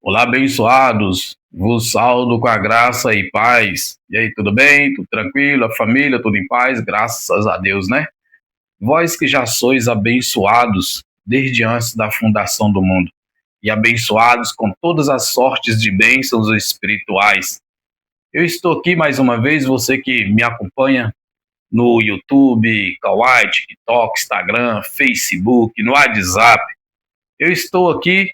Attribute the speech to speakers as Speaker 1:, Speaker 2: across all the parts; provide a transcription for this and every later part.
Speaker 1: Olá, abençoados. Vos saúdo com a graça e paz. E aí, tudo bem? Tudo tranquilo? A família, tudo em paz? Graças a Deus, né? Vós que já sois abençoados desde antes da fundação do mundo e abençoados com todas as sortes de bênçãos espirituais. Eu estou aqui mais uma vez, você que me acompanha no YouTube, Kawaii, TikTok, Instagram, Facebook, no WhatsApp. Eu estou aqui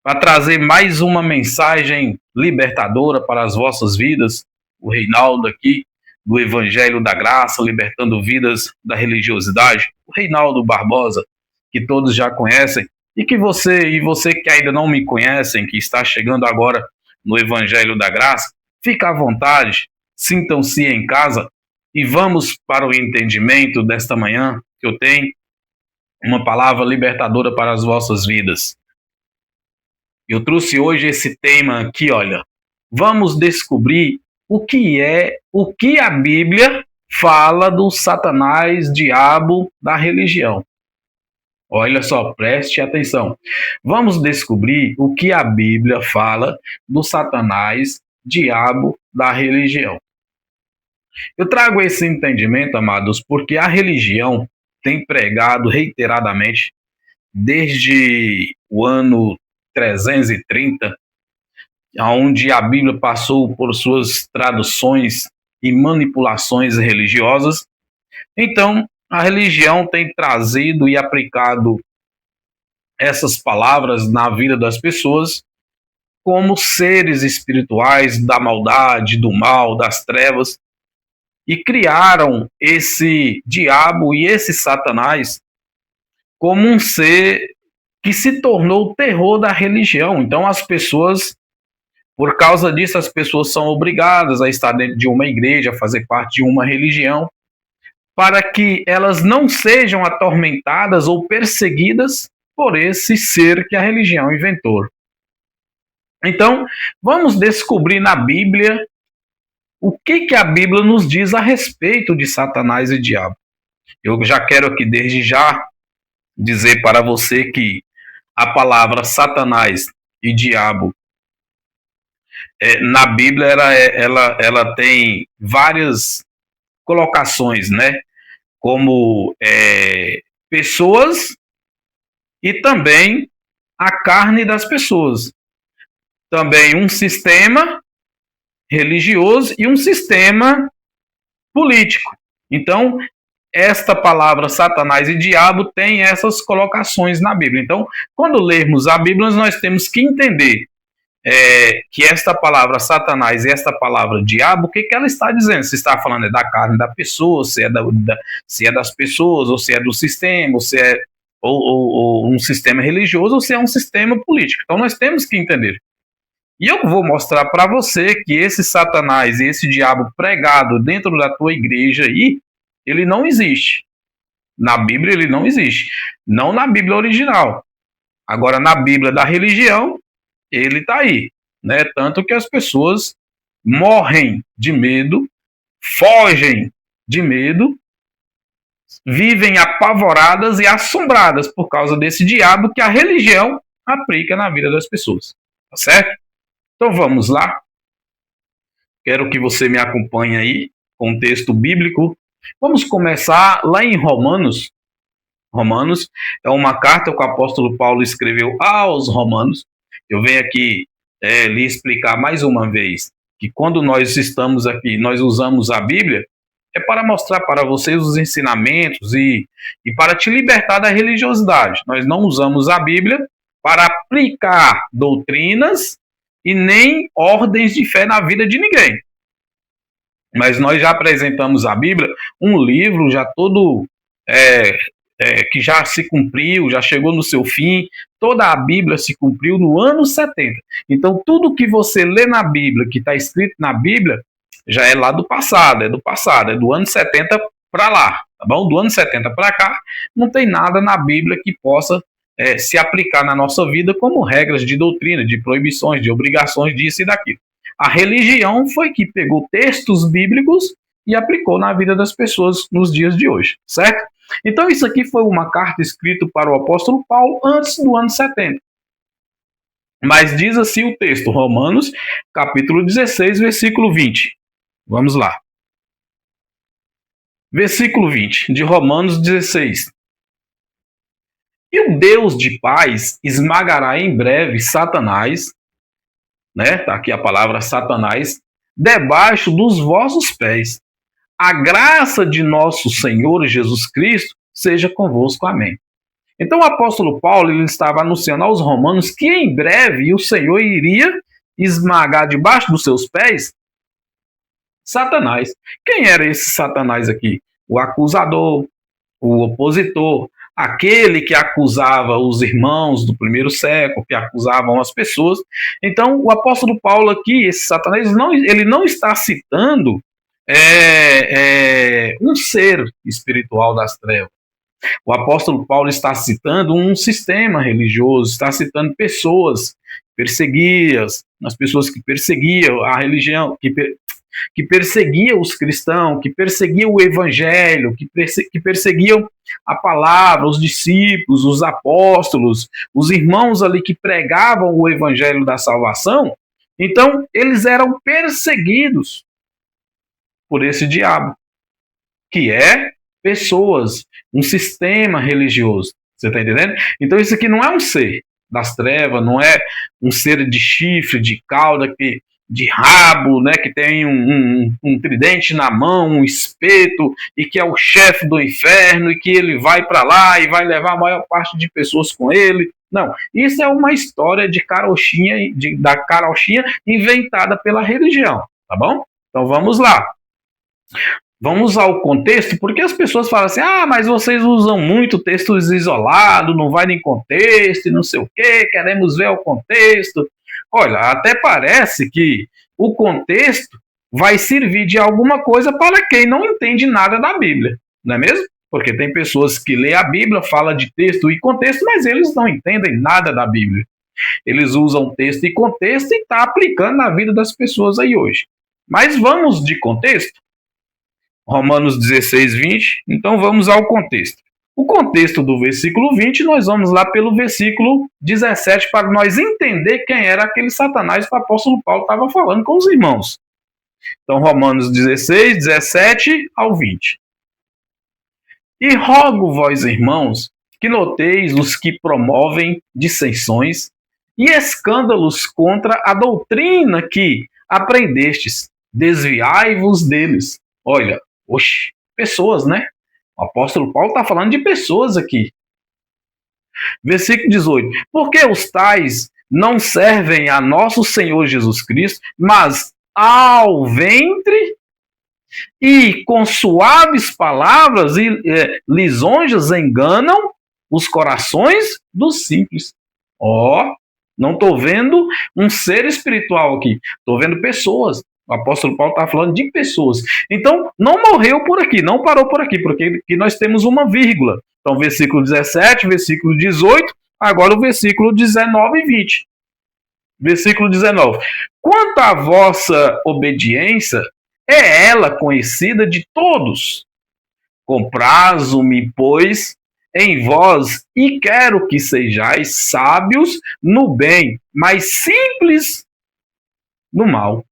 Speaker 1: para trazer mais uma mensagem libertadora para as vossas vidas. O Reinaldo aqui, do Evangelho da Graça, libertando vidas da religiosidade. O Reinaldo Barbosa, que todos já conhecem, e você que ainda não me conhecem, que está chegando agora no Evangelho da Graça, fica à vontade, sintam-se em casa e vamos para o entendimento desta manhã que eu tenho uma palavra libertadora para as vossas vidas. Eu trouxe hoje esse tema aqui, olha. Vamos descobrir o que a Bíblia fala do Satanás, diabo da religião. Olha só, preste atenção. Vamos descobrir o que a Bíblia fala do Satanás, diabo da religião. Eu trago esse entendimento, amados, porque a religião tem pregado reiteradamente desde o ano 330, onde a Bíblia passou por suas traduções e manipulações religiosas. Então, a religião tem trazido e aplicado essas palavras na vida das pessoas como seres espirituais da maldade, do mal, das trevas, e criaram esse diabo e esse Satanás como um ser que se tornou o terror da religião. Então, as pessoas, por causa disso, as pessoas são obrigadas a estar dentro de uma igreja, a fazer parte de uma religião, para que elas não sejam atormentadas ou perseguidas por esse ser que a religião inventou. Então, vamos descobrir na Bíblia o que a Bíblia nos diz a respeito de Satanás e diabo. Eu já quero aqui, desde já, dizer para você que a palavra Satanás e diabo na Bíblia ela tem várias colocações, né? Como pessoas e também a carne das pessoas. Também um sistema religioso e um sistema político. Então, esta palavra Satanás e diabo tem essas colocações na Bíblia. Então, quando lermos a Bíblia, nós temos que entender que esta palavra Satanás e esta palavra diabo, o que ela está dizendo? Se está falando da carne da pessoa, se é das pessoas, ou se é do sistema, ou se é ou um sistema religioso, ou se é um sistema político. Então nós temos que entender. E eu vou mostrar para você que esse Satanás e esse diabo pregado dentro da tua igreja aí, ele não existe. Na Bíblia ele não existe. Não na Bíblia original. Agora, na Bíblia da religião, ele está aí, né? Tanto que as pessoas morrem de medo, fogem de medo, vivem apavoradas e assombradas por causa desse diabo que a religião aplica na vida das pessoas, tá certo? Então vamos lá. Quero que você me acompanhe aí com o texto bíblico. Vamos começar lá em Romanos. Romanos é uma carta que o apóstolo Paulo escreveu aos romanos. Eu venho aqui lhe explicar mais uma vez que quando nós estamos aqui, nós usamos a Bíblia, é para mostrar para vocês os ensinamentos e para te libertar da religiosidade. Nós não usamos a Bíblia para aplicar doutrinas e nem ordens de fé na vida de ninguém. Mas nós já apresentamos a Bíblia, um livro já todo que já se cumpriu, já chegou no seu fim. Toda a Bíblia se cumpriu no ano 70. Então, tudo que você lê na Bíblia, que está escrito na Bíblia, já é lá do passado, é do ano 70 para lá, tá bom? Do ano 70 para cá, não tem nada na Bíblia que possa se aplicar na nossa vida como regras de doutrina, de proibições, de obrigações disso e daquilo. A religião foi que pegou textos bíblicos e aplicou na vida das pessoas nos dias de hoje, certo? Então isso aqui foi uma carta escrita para o apóstolo Paulo antes do ano 70. Mas diz assim o texto, Romanos, capítulo 16, versículo 20. Vamos lá. Versículo 20 de Romanos 16. E o Deus de paz esmagará em breve Satanás, né? Tá aqui a palavra Satanás, debaixo dos vossos pés. A graça de nosso Senhor Jesus Cristo seja convosco. Amém. Então o apóstolo Paulo ele estava anunciando aos romanos que em breve o Senhor iria esmagar debaixo dos seus pés Satanás. Quem era esse Satanás aqui? O acusador, o opositor, aquele que acusava os irmãos do primeiro século, que acusavam as pessoas. Então, o apóstolo Paulo aqui, esse Satanás, ele não está citando um ser espiritual das trevas. O apóstolo Paulo está citando um sistema religioso, está citando pessoas perseguidas, as pessoas que perseguiam a religião, que perseguiam os cristãos, que perseguiam o evangelho, que perseguiam a palavra, os discípulos, os apóstolos, os irmãos ali que pregavam o evangelho da salvação. Então, eles eram perseguidos por esse diabo, que é pessoas, um sistema religioso. Você está entendendo? Então, isso aqui não é um ser das trevas, não é um ser de chifre, de cauda, de rabo, né, que tem um tridente na mão, um espeto, e que é o chefe do inferno, e que ele vai para lá e vai levar a maior parte de pessoas com ele. Não, isso é uma história de carochinha, da carochinha inventada pela religião, tá bom? Então vamos lá. Vamos ao contexto, porque as pessoas falam assim, mas vocês usam muito textos isolados, não vai em contexto, e não sei o quê, queremos ver o contexto. Olha, até parece que o contexto vai servir de alguma coisa para quem não entende nada da Bíblia, não é mesmo? Porque tem pessoas que lêem a Bíblia, falam de texto e contexto, mas eles não entendem nada da Bíblia. Eles usam texto e contexto e estão aplicando na vida das pessoas aí hoje. Mas vamos de contexto? Romanos 16, 20. Então vamos ao contexto. O contexto do versículo 20, nós vamos lá pelo versículo 17 para nós entender quem era aquele Satanás que o apóstolo Paulo estava falando com os irmãos. Então Romanos 16, 17 ao 20. E rogo vós, irmãos, que noteis os que promovem dissensões e escândalos contra a doutrina que aprendestes. Desviai-vos deles. Olha, pessoas, né? O apóstolo Paulo está falando de pessoas aqui. Versículo 18. Porque os tais não servem a nosso Senhor Jesus Cristo, mas ao ventre e com suaves palavras e lisonjas enganam os corações dos simples. Não estou vendo um ser espiritual aqui. Estou vendo pessoas. O apóstolo Paulo está falando de pessoas. Então, não morreu por aqui, não parou por aqui, porque aqui nós temos uma vírgula. Então, versículo 17, versículo 18, agora o versículo 19 e 20. Versículo 19. Quanto à vossa obediência, é ela conhecida de todos. Comprazo-me, pois, em vós, e quero que sejais sábios no bem, mas simples no mal.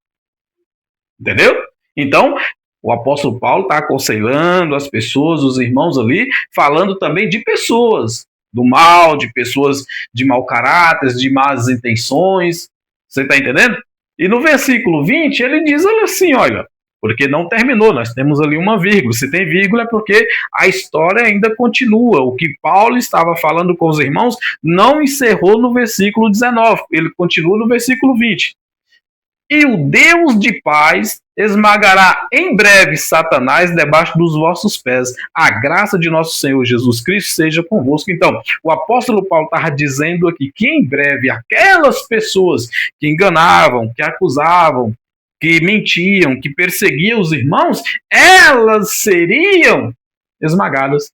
Speaker 1: Entendeu? Então, o apóstolo Paulo está aconselhando as pessoas, os irmãos ali, falando também de pessoas do mal, de pessoas de mau caráter, de más intenções. Você está entendendo? E no versículo 20, ele diz assim, olha, porque não terminou, nós temos ali uma vírgula. Se tem vírgula é porque a história ainda continua. O que Paulo estava falando com os irmãos não encerrou no versículo 19, ele continua no versículo 20. E o Deus de paz esmagará em breve Satanás debaixo dos vossos pés. A graça de nosso Senhor Jesus Cristo seja convosco. Então, o apóstolo Paulo estava dizendo aqui que em breve aquelas pessoas que enganavam, que acusavam, que mentiam, que perseguiam os irmãos, elas seriam esmagadas,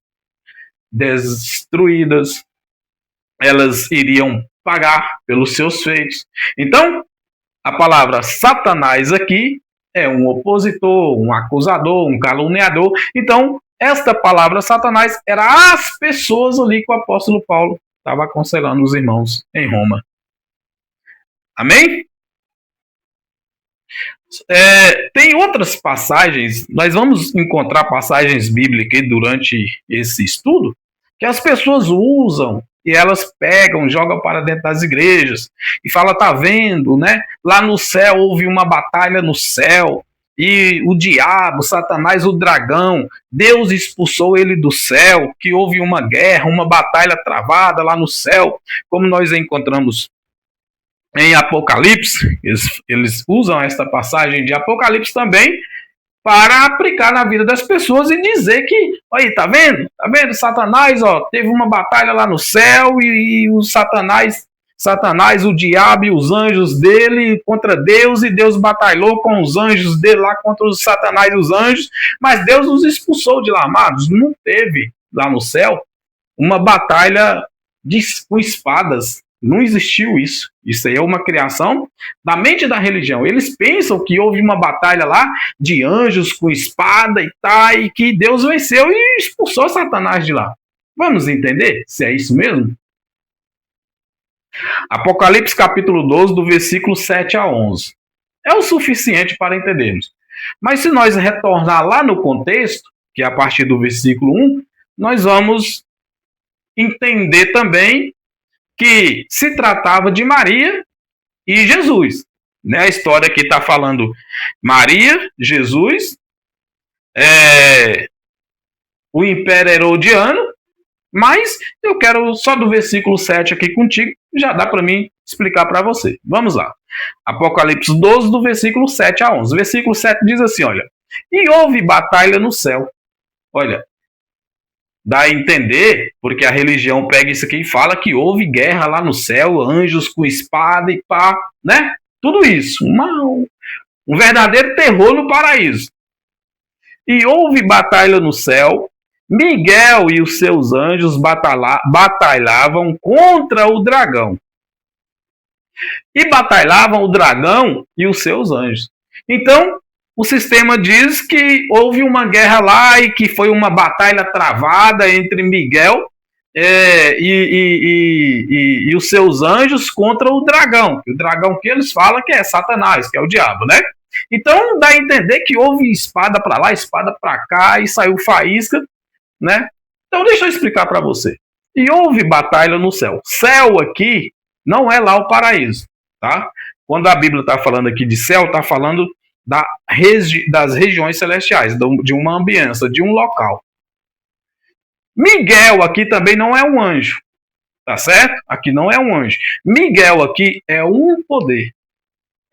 Speaker 1: destruídas, elas iriam pagar pelos seus feitos. Então, a palavra Satanás aqui é um opositor, um acusador, um caluniador. Então, esta palavra Satanás era as pessoas ali que o apóstolo Paulo estava aconselhando os irmãos em Roma. Amém? Tem outras passagens, nós vamos encontrar passagens bíblicas durante esse estudo, que as pessoas usam e elas pegam, jogam para dentro das igrejas e fala, tá vendo, né? Lá no céu houve uma batalha no céu e o diabo, Satanás, o dragão, Deus expulsou ele do céu, que houve uma guerra, uma batalha travada lá no céu, como nós encontramos em Apocalipse. Eles usam esta passagem de Apocalipse também para aplicar na vida das pessoas e dizer que, olha, tá vendo? Tá vendo? Satanás, ó, teve uma batalha lá no céu e o Satanás, o diabo e os anjos dele contra Deus, e Deus batalhou com os anjos dele lá contra os Satanás e os anjos, mas Deus os expulsou de lá, amados. Não teve lá no céu uma batalha com espadas. Não existiu isso. Isso aí é uma criação da mente da religião. Eles pensam que houve uma batalha lá de anjos com espada e tal, e que Deus venceu e expulsou Satanás de lá. Vamos entender se é isso mesmo? Apocalipse capítulo 12, do versículo 7 a 11. É o suficiente para entendermos. Mas se nós retornar lá no contexto, que é a partir do versículo 1, nós vamos entender também que se tratava de Maria e Jesus. Né? A história aqui está falando Maria, Jesus, o Império Herodiano, mas eu quero só do versículo 7 aqui contigo, já dá para mim explicar para você. Vamos lá. Apocalipse 12, do versículo 7 a 11. Versículo 7 diz assim, olha, e houve batalha no céu. Olha, dá a entender, porque a religião pega isso aqui e fala que houve guerra lá no céu, anjos com espada e pá, né? Tudo isso. Um verdadeiro terror no paraíso. E houve batalha no céu, Miguel e os seus anjos batalhavam contra o dragão. E batalhavam o dragão e os seus anjos. Então, o sistema diz que houve uma guerra lá e que foi uma batalha travada entre Miguel e os seus anjos contra o dragão. O dragão que eles falam que é Satanás, que é o diabo, né? Então dá a entender que houve espada para lá, espada para cá e saiu faísca, né? Então deixa eu explicar para você. E houve batalha no céu. Céu aqui não é lá o paraíso, tá? Quando a Bíblia está falando aqui de céu, está falando das regiões celestiais, de uma ambiência, de um local. Miguel aqui também não é um anjo, tá certo? Aqui não é um anjo. Miguel aqui é um poder.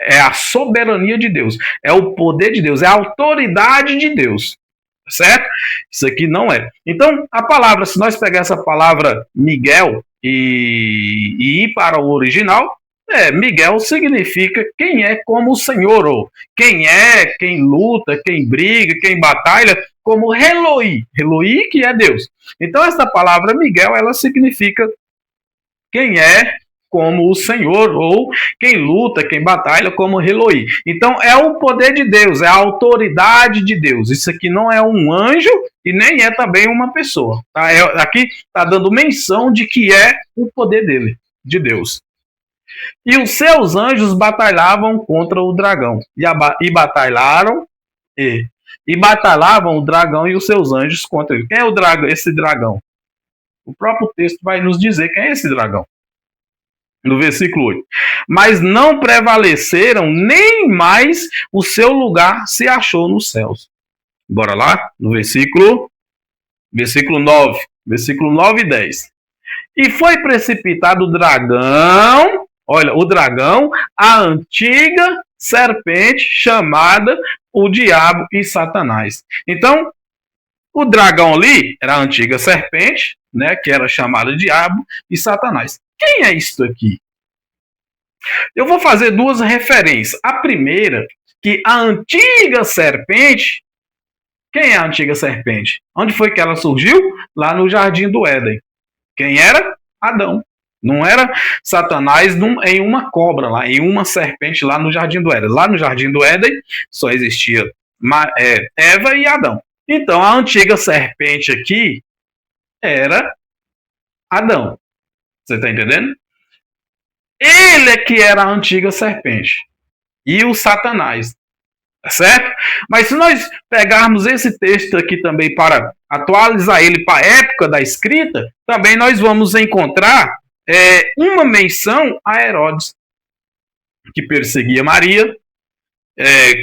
Speaker 1: É a soberania de Deus. É o poder de Deus. É a autoridade de Deus. Certo? Isso aqui não é. Então, a palavra, se nós pegar essa palavra Miguel e ir para o original, Miguel significa quem é como o Senhor, ou quem luta, quem briga, quem batalha, como Eloi. Eloi que é Deus. Então, essa palavra Miguel, ela significa quem é como o Senhor, ou quem luta, quem batalha, como Eloi. Então, é o poder de Deus, é a autoridade de Deus. Isso aqui não é um anjo e nem é também uma pessoa. Tá? Aqui está dando menção de que é o poder dele, de Deus. E os seus anjos batalhavam contra o dragão. E batalhavam o dragão e os seus anjos contra ele. Quem é o dragão? Esse dragão. O próprio texto vai nos dizer quem é esse dragão. No versículo 8. Mas não prevaleceram, nem mais o seu lugar se achou nos céus. Bora lá? No versículo 9. Versículo 9 e 10. E foi precipitado o dragão, olha, o dragão, a antiga serpente chamada o diabo e Satanás. Então, o dragão ali era a antiga serpente, né, que era chamada diabo e Satanás. Quem é isto aqui? Eu vou fazer duas referências. A primeira, que a antiga serpente, quem é a antiga serpente? Onde foi que ela surgiu? Lá no Jardim do Éden. Quem era? Adão. Não era Satanás em uma cobra lá, em uma serpente lá no Jardim do Éden. Lá no Jardim do Éden só existia Eva e Adão. Então a antiga serpente aqui era Adão. Você está entendendo? Ele é que era a antiga serpente e o Satanás, tá certo? Mas se nós pegarmos esse texto aqui também para atualizar ele para a época da escrita, também nós vamos encontrar uma menção a Herodes, que perseguia Maria.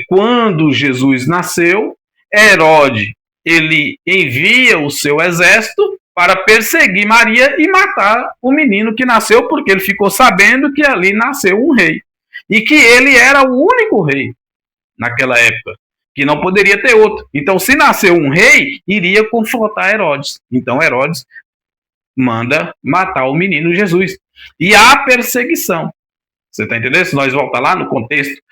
Speaker 1: Quando Jesus nasceu, Herodes ele envia o seu exército para perseguir Maria e matar o menino que nasceu, porque ele ficou sabendo que ali nasceu um rei e que ele era o único rei naquela época, que não poderia ter outro. Então, se nasceu um rei, iria confrontar Herodes. Então, Herodes manda matar o menino Jesus. E há perseguição. Você está entendendo? Se nós voltar lá no contexto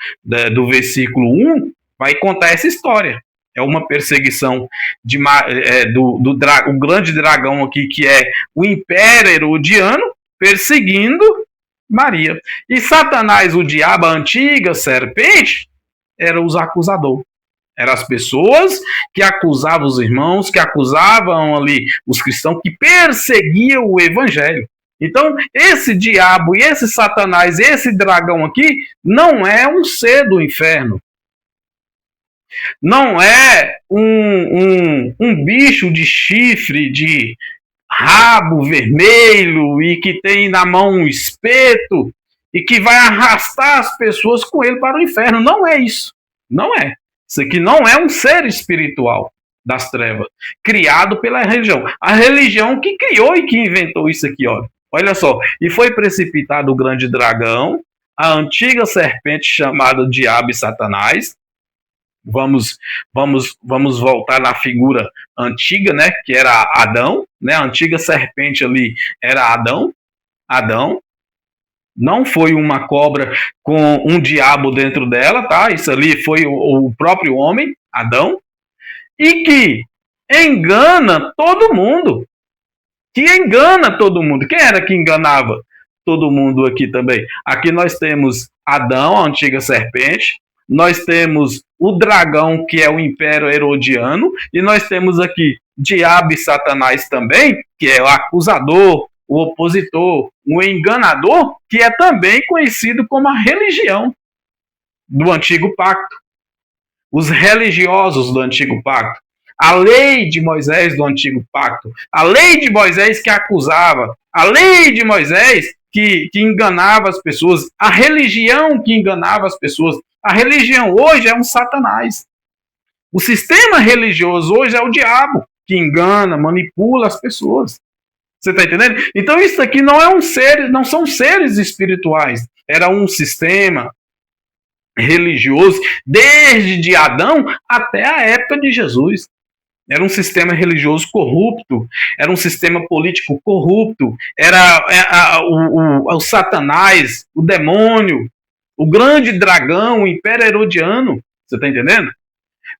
Speaker 1: do versículo 1, vai contar essa história. É uma perseguição do grande dragão aqui, que é o Império Herodiano, perseguindo Maria. E Satanás, o diabo, a antiga serpente, era os acusadores. Eram as pessoas que acusavam os irmãos, que acusavam ali os cristãos, que perseguiam o evangelho. Então, esse diabo e esse Satanás, esse dragão aqui, não é um ser do inferno. Não é um bicho de chifre, de rabo vermelho e que tem na mão um espeto e que vai arrastar as pessoas com ele para o inferno. Não é isso. Não é. Isso aqui não é um ser espiritual das trevas, criado pela religião. A religião que criou e que inventou isso aqui, ó. Olha só. E foi precipitado o grande dragão, a antiga serpente chamada Diabo e Satanás. Vamos voltar na figura antiga, né, que era Adão, né? A antiga serpente ali era Adão. Não foi uma cobra com um diabo dentro dela, tá? Isso ali foi o próprio homem, Adão, e que engana todo mundo. Quem era que enganava todo mundo aqui também? Aqui nós temos Adão, a antiga serpente, nós temos o dragão, que é o Império Herodiano, e nós temos aqui Diabo e Satanás também, que é o acusador, o opositor, o enganador, que é também conhecido como a religião do Antigo Pacto. Os religiosos do Antigo Pacto. A lei de Moisés do Antigo Pacto. A lei de Moisés que acusava. A lei de Moisés que enganava as pessoas. A religião que enganava as pessoas. A religião hoje é um Satanás. O sistema religioso hoje é o diabo, que engana, manipula as pessoas. Você está entendendo? Então isso aqui não é não são seres espirituais. Era um sistema religioso desde Adão até a época de Jesus. Era um sistema religioso corrupto, era um sistema político corrupto, era o Satanás, o demônio, o grande dragão, o Império Herodiano. Você está entendendo?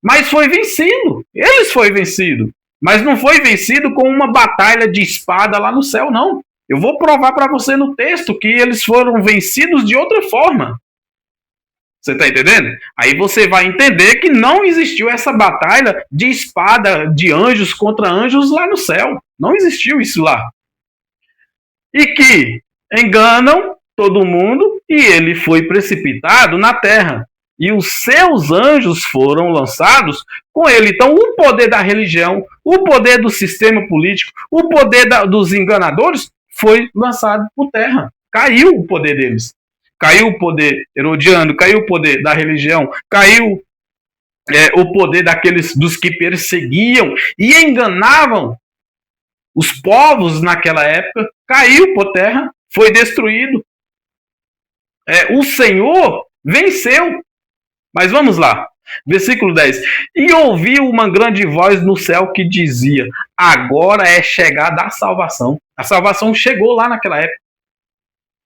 Speaker 1: Mas foi vencido. Eles foram vencidos. Mas não foi vencido com uma batalha de espada lá no céu, não. Eu vou provar para você no texto que eles foram vencidos de outra forma. Você está entendendo? Aí você vai entender que não existiu essa batalha de espada de anjos contra anjos lá no céu. Não existiu isso lá. E que enganam todo mundo e ele foi precipitado na terra. E os seus anjos foram lançados com ele. Então, o poder da religião, o poder do sistema político, o poder dos enganadores foi lançado por terra. Caiu o poder deles. Caiu o poder herodiano, caiu o poder da religião, caiu o poder dos que perseguiam e enganavam os povos naquela época. Caiu por terra, foi destruído. O Senhor venceu. Mas vamos lá, versículo 10. E ouviu uma grande voz no céu que dizia: agora é chegada a salvação. A salvação chegou lá naquela época.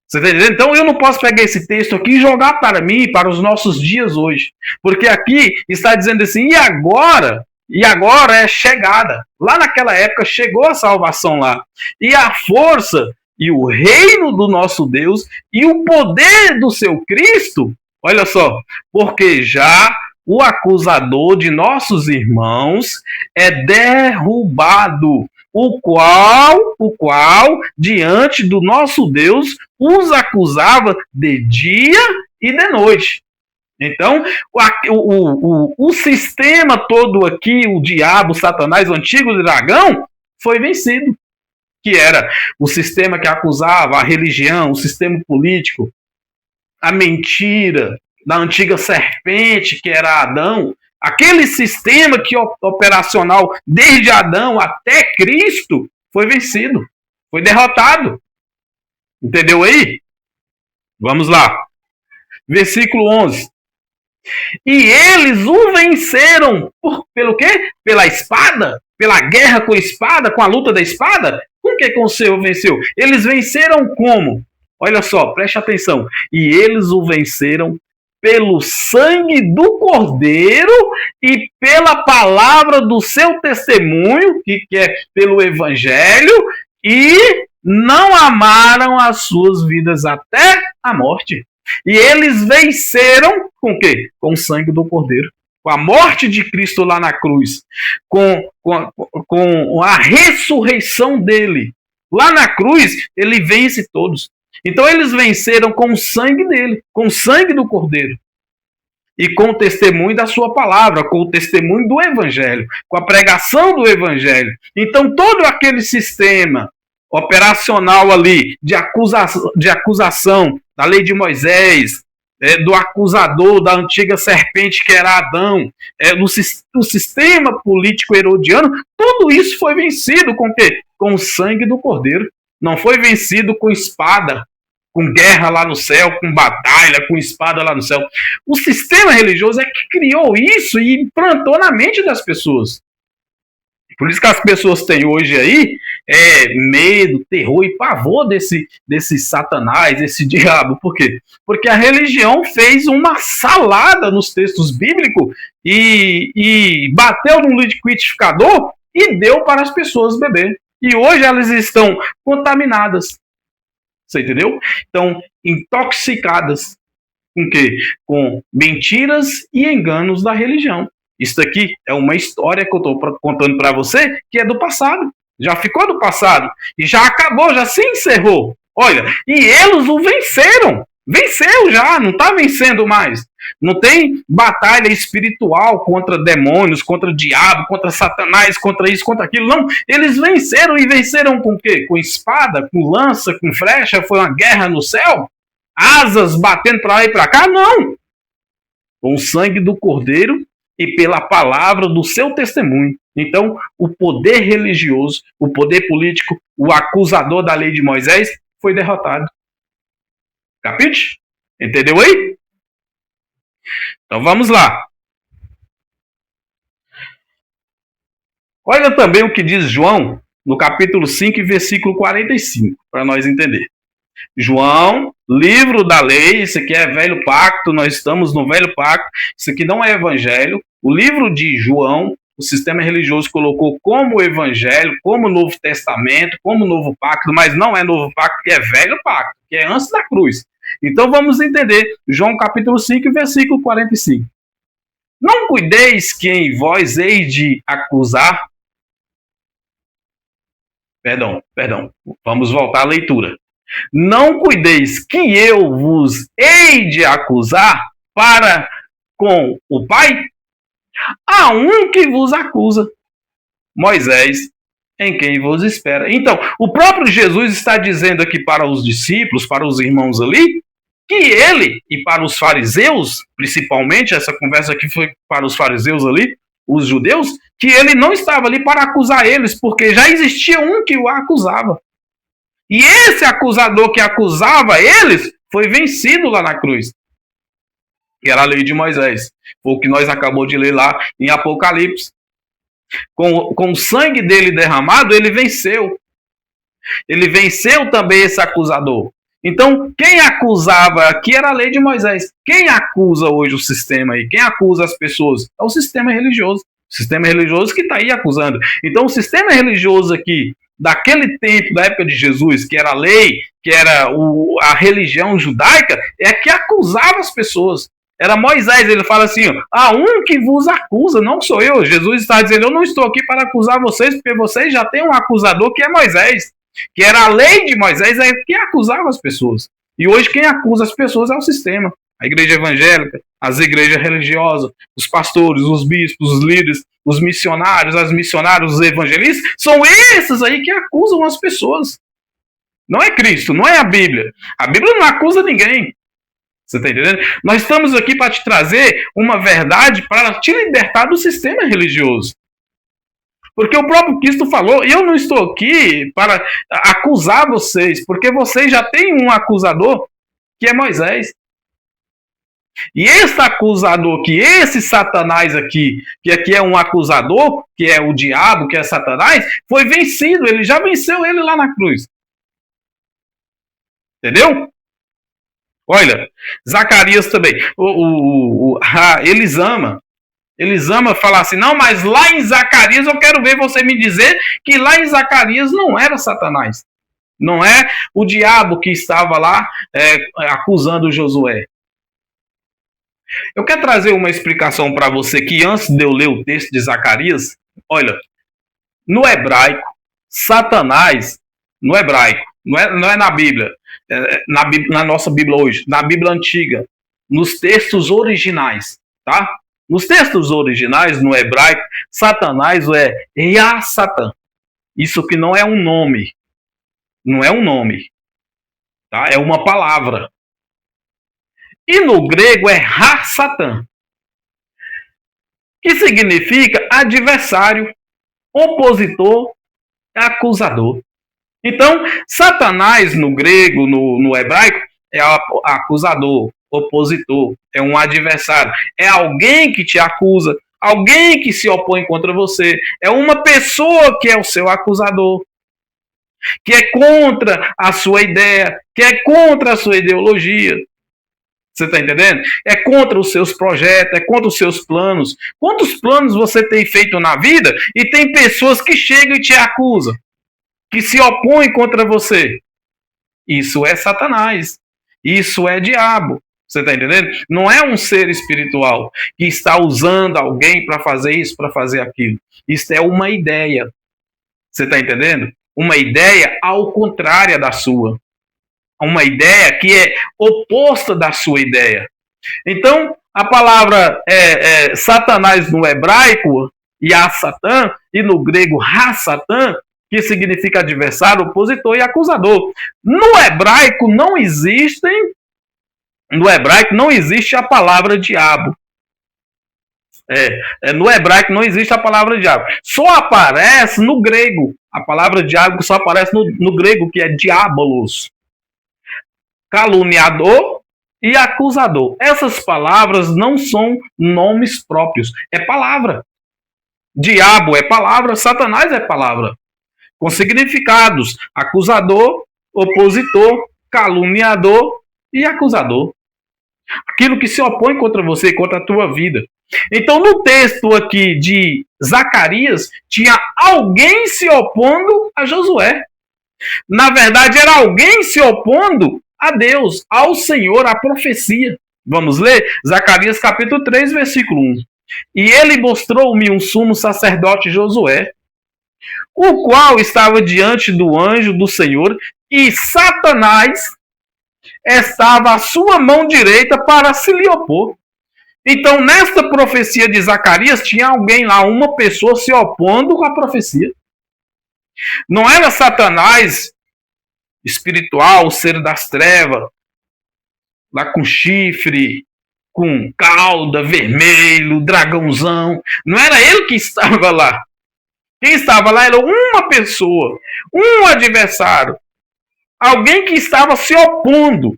Speaker 1: Você está entendendo? Então eu não posso pegar esse texto aqui e jogar para mim, para os nossos dias hoje. Porque aqui está dizendo assim: e agora é chegada. Lá naquela época chegou a salvação lá. E a força e o reino do nosso Deus e o poder do seu Cristo. Olha só, porque já o acusador de nossos irmãos é derrubado, o qual, diante do nosso Deus, os acusava de dia e de noite. Então, o sistema todo aqui, o diabo, o Satanás, o antigo dragão, foi vencido. Que era o sistema que acusava a religião, o sistema político, a mentira da antiga serpente, que era Adão. Aquele sistema que operacional desde Adão até Cristo foi vencido, foi derrotado. Entendeu aí? Vamos lá. Versículo 11. E eles o venceram pelo quê? Pela espada? Pela guerra com a espada? Com a luta da espada? Com que o Senhor venceu? Eles venceram como? Olha só, preste atenção. E eles o venceram pelo sangue do Cordeiro e pela palavra do seu testemunho, que é pelo Evangelho, e não amaram as suas vidas até a morte. E eles venceram com o quê? Com o sangue do Cordeiro. Com a morte de Cristo lá na cruz. Com a ressurreição dele. Lá na cruz, ele vence todos. Então eles venceram com o sangue dele, com o sangue do Cordeiro. E com o testemunho da sua palavra, com o testemunho do Evangelho, com a pregação do Evangelho. Então todo aquele sistema operacional ali de acusação da lei de Moisés, do acusador da antiga serpente que era Adão, do sistema político herodiano, tudo isso foi vencido com o quê? Com o sangue do Cordeiro. Não foi vencido com espada, com guerra lá no céu, com batalha, com espada lá no céu. O sistema religioso é que criou isso e implantou na mente das pessoas. Por isso que as pessoas têm hoje aí medo, terror e pavor desse Satanás, desse diabo. Por quê? Porque a religião fez uma salada nos textos bíblicos e bateu no liquidificador e deu para as pessoas beber. E hoje elas estão contaminadas. Você entendeu? Estão intoxicadas. Com o quê? Com mentiras e enganos da religião. Isso aqui é uma história que eu estou contando para você que é do passado. Já ficou do passado. E já acabou, já se encerrou. Olha, e eles o venceram. Venceu já, não está vencendo mais. Não tem batalha espiritual contra demônios, contra diabo, contra Satanás, contra isso, contra aquilo. Não, eles venceram e venceram com o quê? Com espada, com lança, com flecha? Foi uma guerra no céu? Asas batendo para lá e para cá? Não. Com o sangue do Cordeiro e pela palavra do seu testemunho. Então, o poder religioso, o poder político, o acusador da lei de Moisés foi derrotado. Capite? Entendeu aí? Então vamos lá. Olha também o que diz João no capítulo 5, versículo 45, para nós entender. João, livro da lei, isso aqui é velho pacto, nós estamos no velho pacto, isso aqui não é evangelho. O livro de João, o sistema religioso colocou como evangelho, como Novo Testamento, como Novo Pacto, mas não é Novo Pacto, que é velho pacto, que é antes da cruz. Então vamos entender João capítulo 5, versículo 45. Não cuideis que em vós hei de acusar. Perdão, vamos voltar à leitura. Não cuideis que eu vos hei de acusar para com o Pai? Há um que vos acusa, Moisés, em quem vos espera. Então, o próprio Jesus está dizendo aqui para os discípulos, para os irmãos ali, que ele, e para os fariseus, principalmente, essa conversa aqui foi para os fariseus ali, os judeus, que ele não estava ali para acusar eles, porque já existia um que o acusava. E esse acusador que acusava eles foi vencido lá na cruz, que era a lei de Moisés. Foi o que nós acabamos de ler lá em Apocalipse. Com o sangue dele derramado, ele venceu. Ele venceu também esse acusador. Então, quem acusava aqui era a lei de Moisés. Quem acusa hoje o sistema aí? Quem acusa as pessoas? É o sistema religioso. O sistema religioso que está aí acusando. Então, o sistema religioso aqui, daquele tempo, da época de Jesus, que era a lei, que era a religião judaica, é que acusava as pessoas. Era Moisés. Ele fala assim: há um que vos acusa, não sou eu. Jesus está dizendo: eu não estou aqui para acusar vocês, porque vocês já têm um acusador que é Moisés, que era a lei de Moisés, é que acusava as pessoas. E hoje quem acusa as pessoas é o sistema. A igreja evangélica, as igrejas religiosas, os pastores, os bispos, os líderes, os missionários, as missionárias, os evangelistas, são esses aí que acusam as pessoas. Não é Cristo, não é a Bíblia. A Bíblia não acusa ninguém. Você está entendendo? Nós estamos aqui para te trazer uma verdade para te libertar do sistema religioso. Porque o próprio Cristo falou: eu não estou aqui para acusar vocês, porque vocês já têm um acusador, que é Moisés. E esse acusador, que esse Satanás aqui, que aqui é um acusador, que é o diabo, que é Satanás, foi vencido, ele já venceu ele lá na cruz. Entendeu? Olha, Zacarias também, Elisama fala assim: não, mas lá em Zacarias eu quero ver você me dizer que lá em Zacarias não era Satanás. Não é o diabo que estava lá acusando Josué. Eu quero trazer uma explicação para você que antes de eu ler o texto de Zacarias, olha, no hebraico, Satanás, no hebraico, não é na Bíblia, na nossa Bíblia hoje, na Bíblia antiga, nos textos originais, tá? Nos textos originais, no hebraico, Satanás é Yah-Satan. Isso que não é um nome. Não é um nome. Tá? É uma palavra. E no grego é Ha-Satan, que significa adversário, opositor, acusador. Então, Satanás no grego, no hebraico, é acusador, opositor, é um adversário, é alguém que te acusa, alguém que se opõe contra você, é uma pessoa que é o seu acusador, que é contra a sua ideia, que é contra a sua ideologia. Você está entendendo? É contra os seus projetos, é contra os seus planos. Quantos planos você tem feito na vida e tem pessoas que chegam e te acusam, que se opõem contra você? Isso é Satanás. Isso é diabo. Você está entendendo? Não é um ser espiritual que está usando alguém para fazer isso, para fazer aquilo. Isso é uma ideia. Você está entendendo? Uma ideia ao contrário da sua. Uma ideia que é oposta da sua ideia. Então, a palavra Satanás no hebraico, Yah-Satan, e no grego Ha-Satan, que significa adversário, opositor e acusador. No hebraico não existe a palavra diabo. No hebraico não existe a palavra diabo. Só aparece no grego. A palavra diabo só aparece no grego, que é diabolos. Caluniador e acusador. Essas palavras não são nomes próprios. É palavra. Diabo é palavra, Satanás é palavra. Com significados: acusador, opositor, caluniador e acusador. Aquilo que se opõe contra você, contra a tua vida. Então, no texto aqui de Zacarias, tinha alguém se opondo a Josué. Na verdade, era alguém se opondo a Deus, ao Senhor, à profecia. Vamos ler? Zacarias capítulo 3, versículo 1. E ele mostrou-me um sumo sacerdote Josué, o qual estava diante do anjo do Senhor, e Satanás estava à sua mão direita para se lhe opor. Então, nesta profecia de Zacarias, tinha alguém lá, uma pessoa se opondo à profecia. Não era Satanás espiritual, o ser das trevas, lá com chifre, com cauda, vermelho, dragãozão. Não era ele que estava lá. Quem estava lá era uma pessoa, um adversário, alguém que estava se opondo.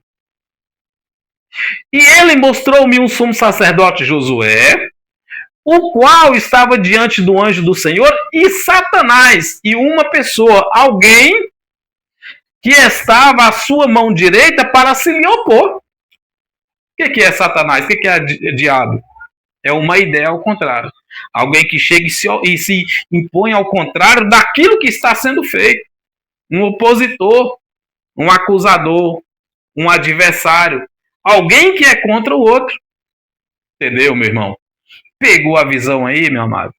Speaker 1: E ele mostrou-me um sumo sacerdote Josué, o qual estava diante do anjo do Senhor, e Satanás, e uma pessoa, alguém que estava à sua mão direita para se lhe opor. O que é Satanás? O que é diabo? É uma ideia ao contrário. Alguém que chega e se impõe ao contrário daquilo que está sendo feito. Um opositor, um acusador, um adversário. Alguém que é contra o outro. Entendeu, meu irmão? Pegou a visão aí, meu amado?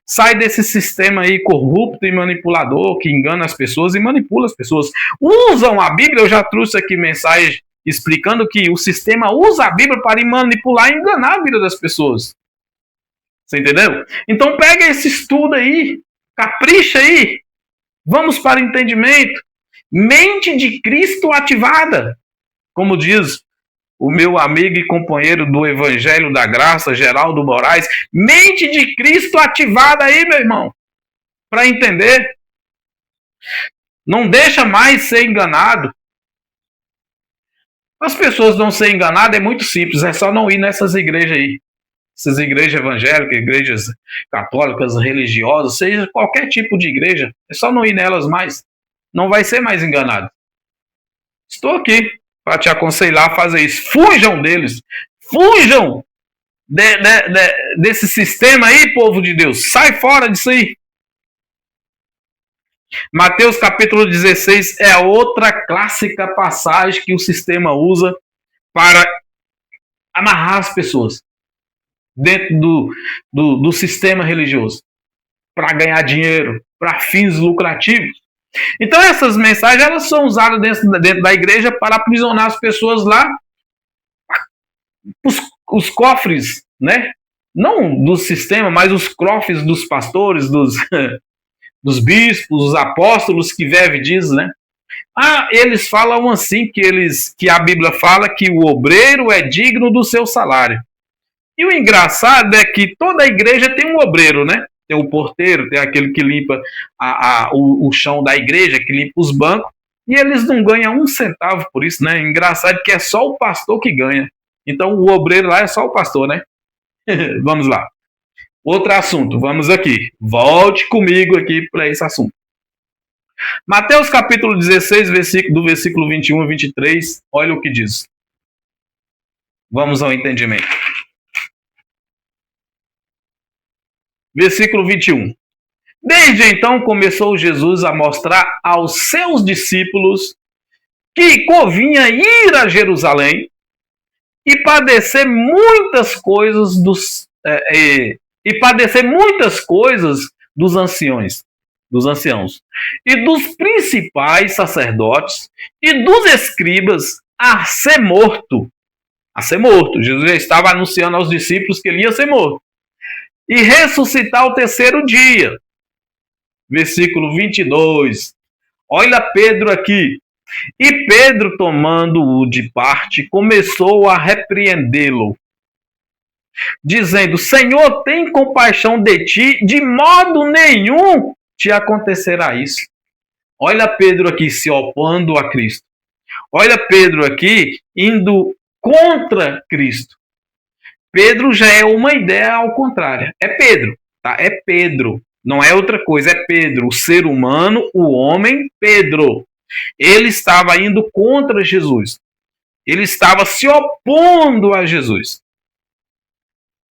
Speaker 1: Sai desse sistema aí corrupto e manipulador que engana as pessoas e manipula as pessoas. Usam a Bíblia, eu já trouxe aqui mensagem explicando que o sistema usa a Bíblia para manipular e enganar a vida das pessoas. Você entendeu? Então pega esse estudo aí, capricha aí, vamos para o entendimento. Mente de Cristo ativada, como diz o meu amigo e companheiro do Evangelho da Graça, Geraldo Moraes. Mente de Cristo ativada aí, meu irmão, para entender. Não deixa mais ser enganado. As pessoas não serem enganadas é muito simples, é só não ir nessas igrejas aí. Essas igrejas evangélicas, igrejas católicas, religiosas, seja qualquer tipo de igreja, é só não ir nelas mais. Não vai ser mais enganado. Estou aqui para te aconselhar a fazer isso. Fujam deles. Fujam desse sistema aí, povo de Deus. Sai fora disso aí. Mateus capítulo 16 é outra clássica passagem que o sistema usa para amarrar as pessoas dentro do sistema religioso, para ganhar dinheiro, para fins lucrativos. Então essas mensagens elas são usadas dentro da igreja para aprisionar as pessoas lá, os cofres, né? Não do sistema, mas os cofres dos pastores, dos bispos, dos apóstolos, que Veve diz, né? Eles falam assim, que a Bíblia fala que o obreiro é digno do seu salário. E o engraçado é que toda a igreja tem um obreiro, né? Tem o porteiro, tem aquele que limpa o chão da igreja, que limpa os bancos, e eles não ganham um centavo por isso, né? Engraçado que é só o pastor que ganha. Então o obreiro lá é só o pastor, né? Vamos lá. Outro assunto, vamos aqui. Volte comigo aqui para esse assunto. Mateus capítulo 16, do versículo 21 a 23, olha o que diz. Vamos ao entendimento. Versículo 21. Desde então começou Jesus a mostrar aos seus discípulos que convinha ir a Jerusalém e padecer muitas coisas dos anciãos e dos principais sacerdotes e dos escribas a ser morto. A ser morto. Jesus já estava anunciando aos discípulos que ele ia ser morto. E ressuscitar ao terceiro dia. Versículo 22. Olha Pedro aqui. E Pedro, tomando-o de parte, começou a repreendê-lo, dizendo: Senhor, tem compaixão de ti, de modo nenhum te acontecerá isso. Olha Pedro aqui se opondo a Cristo. Olha Pedro aqui indo contra Cristo. Pedro já é uma ideia ao contrário. É Pedro, tá? É Pedro. Não é outra coisa, é Pedro. O ser humano, o homem, Pedro. Ele estava indo contra Jesus. Ele estava se opondo a Jesus.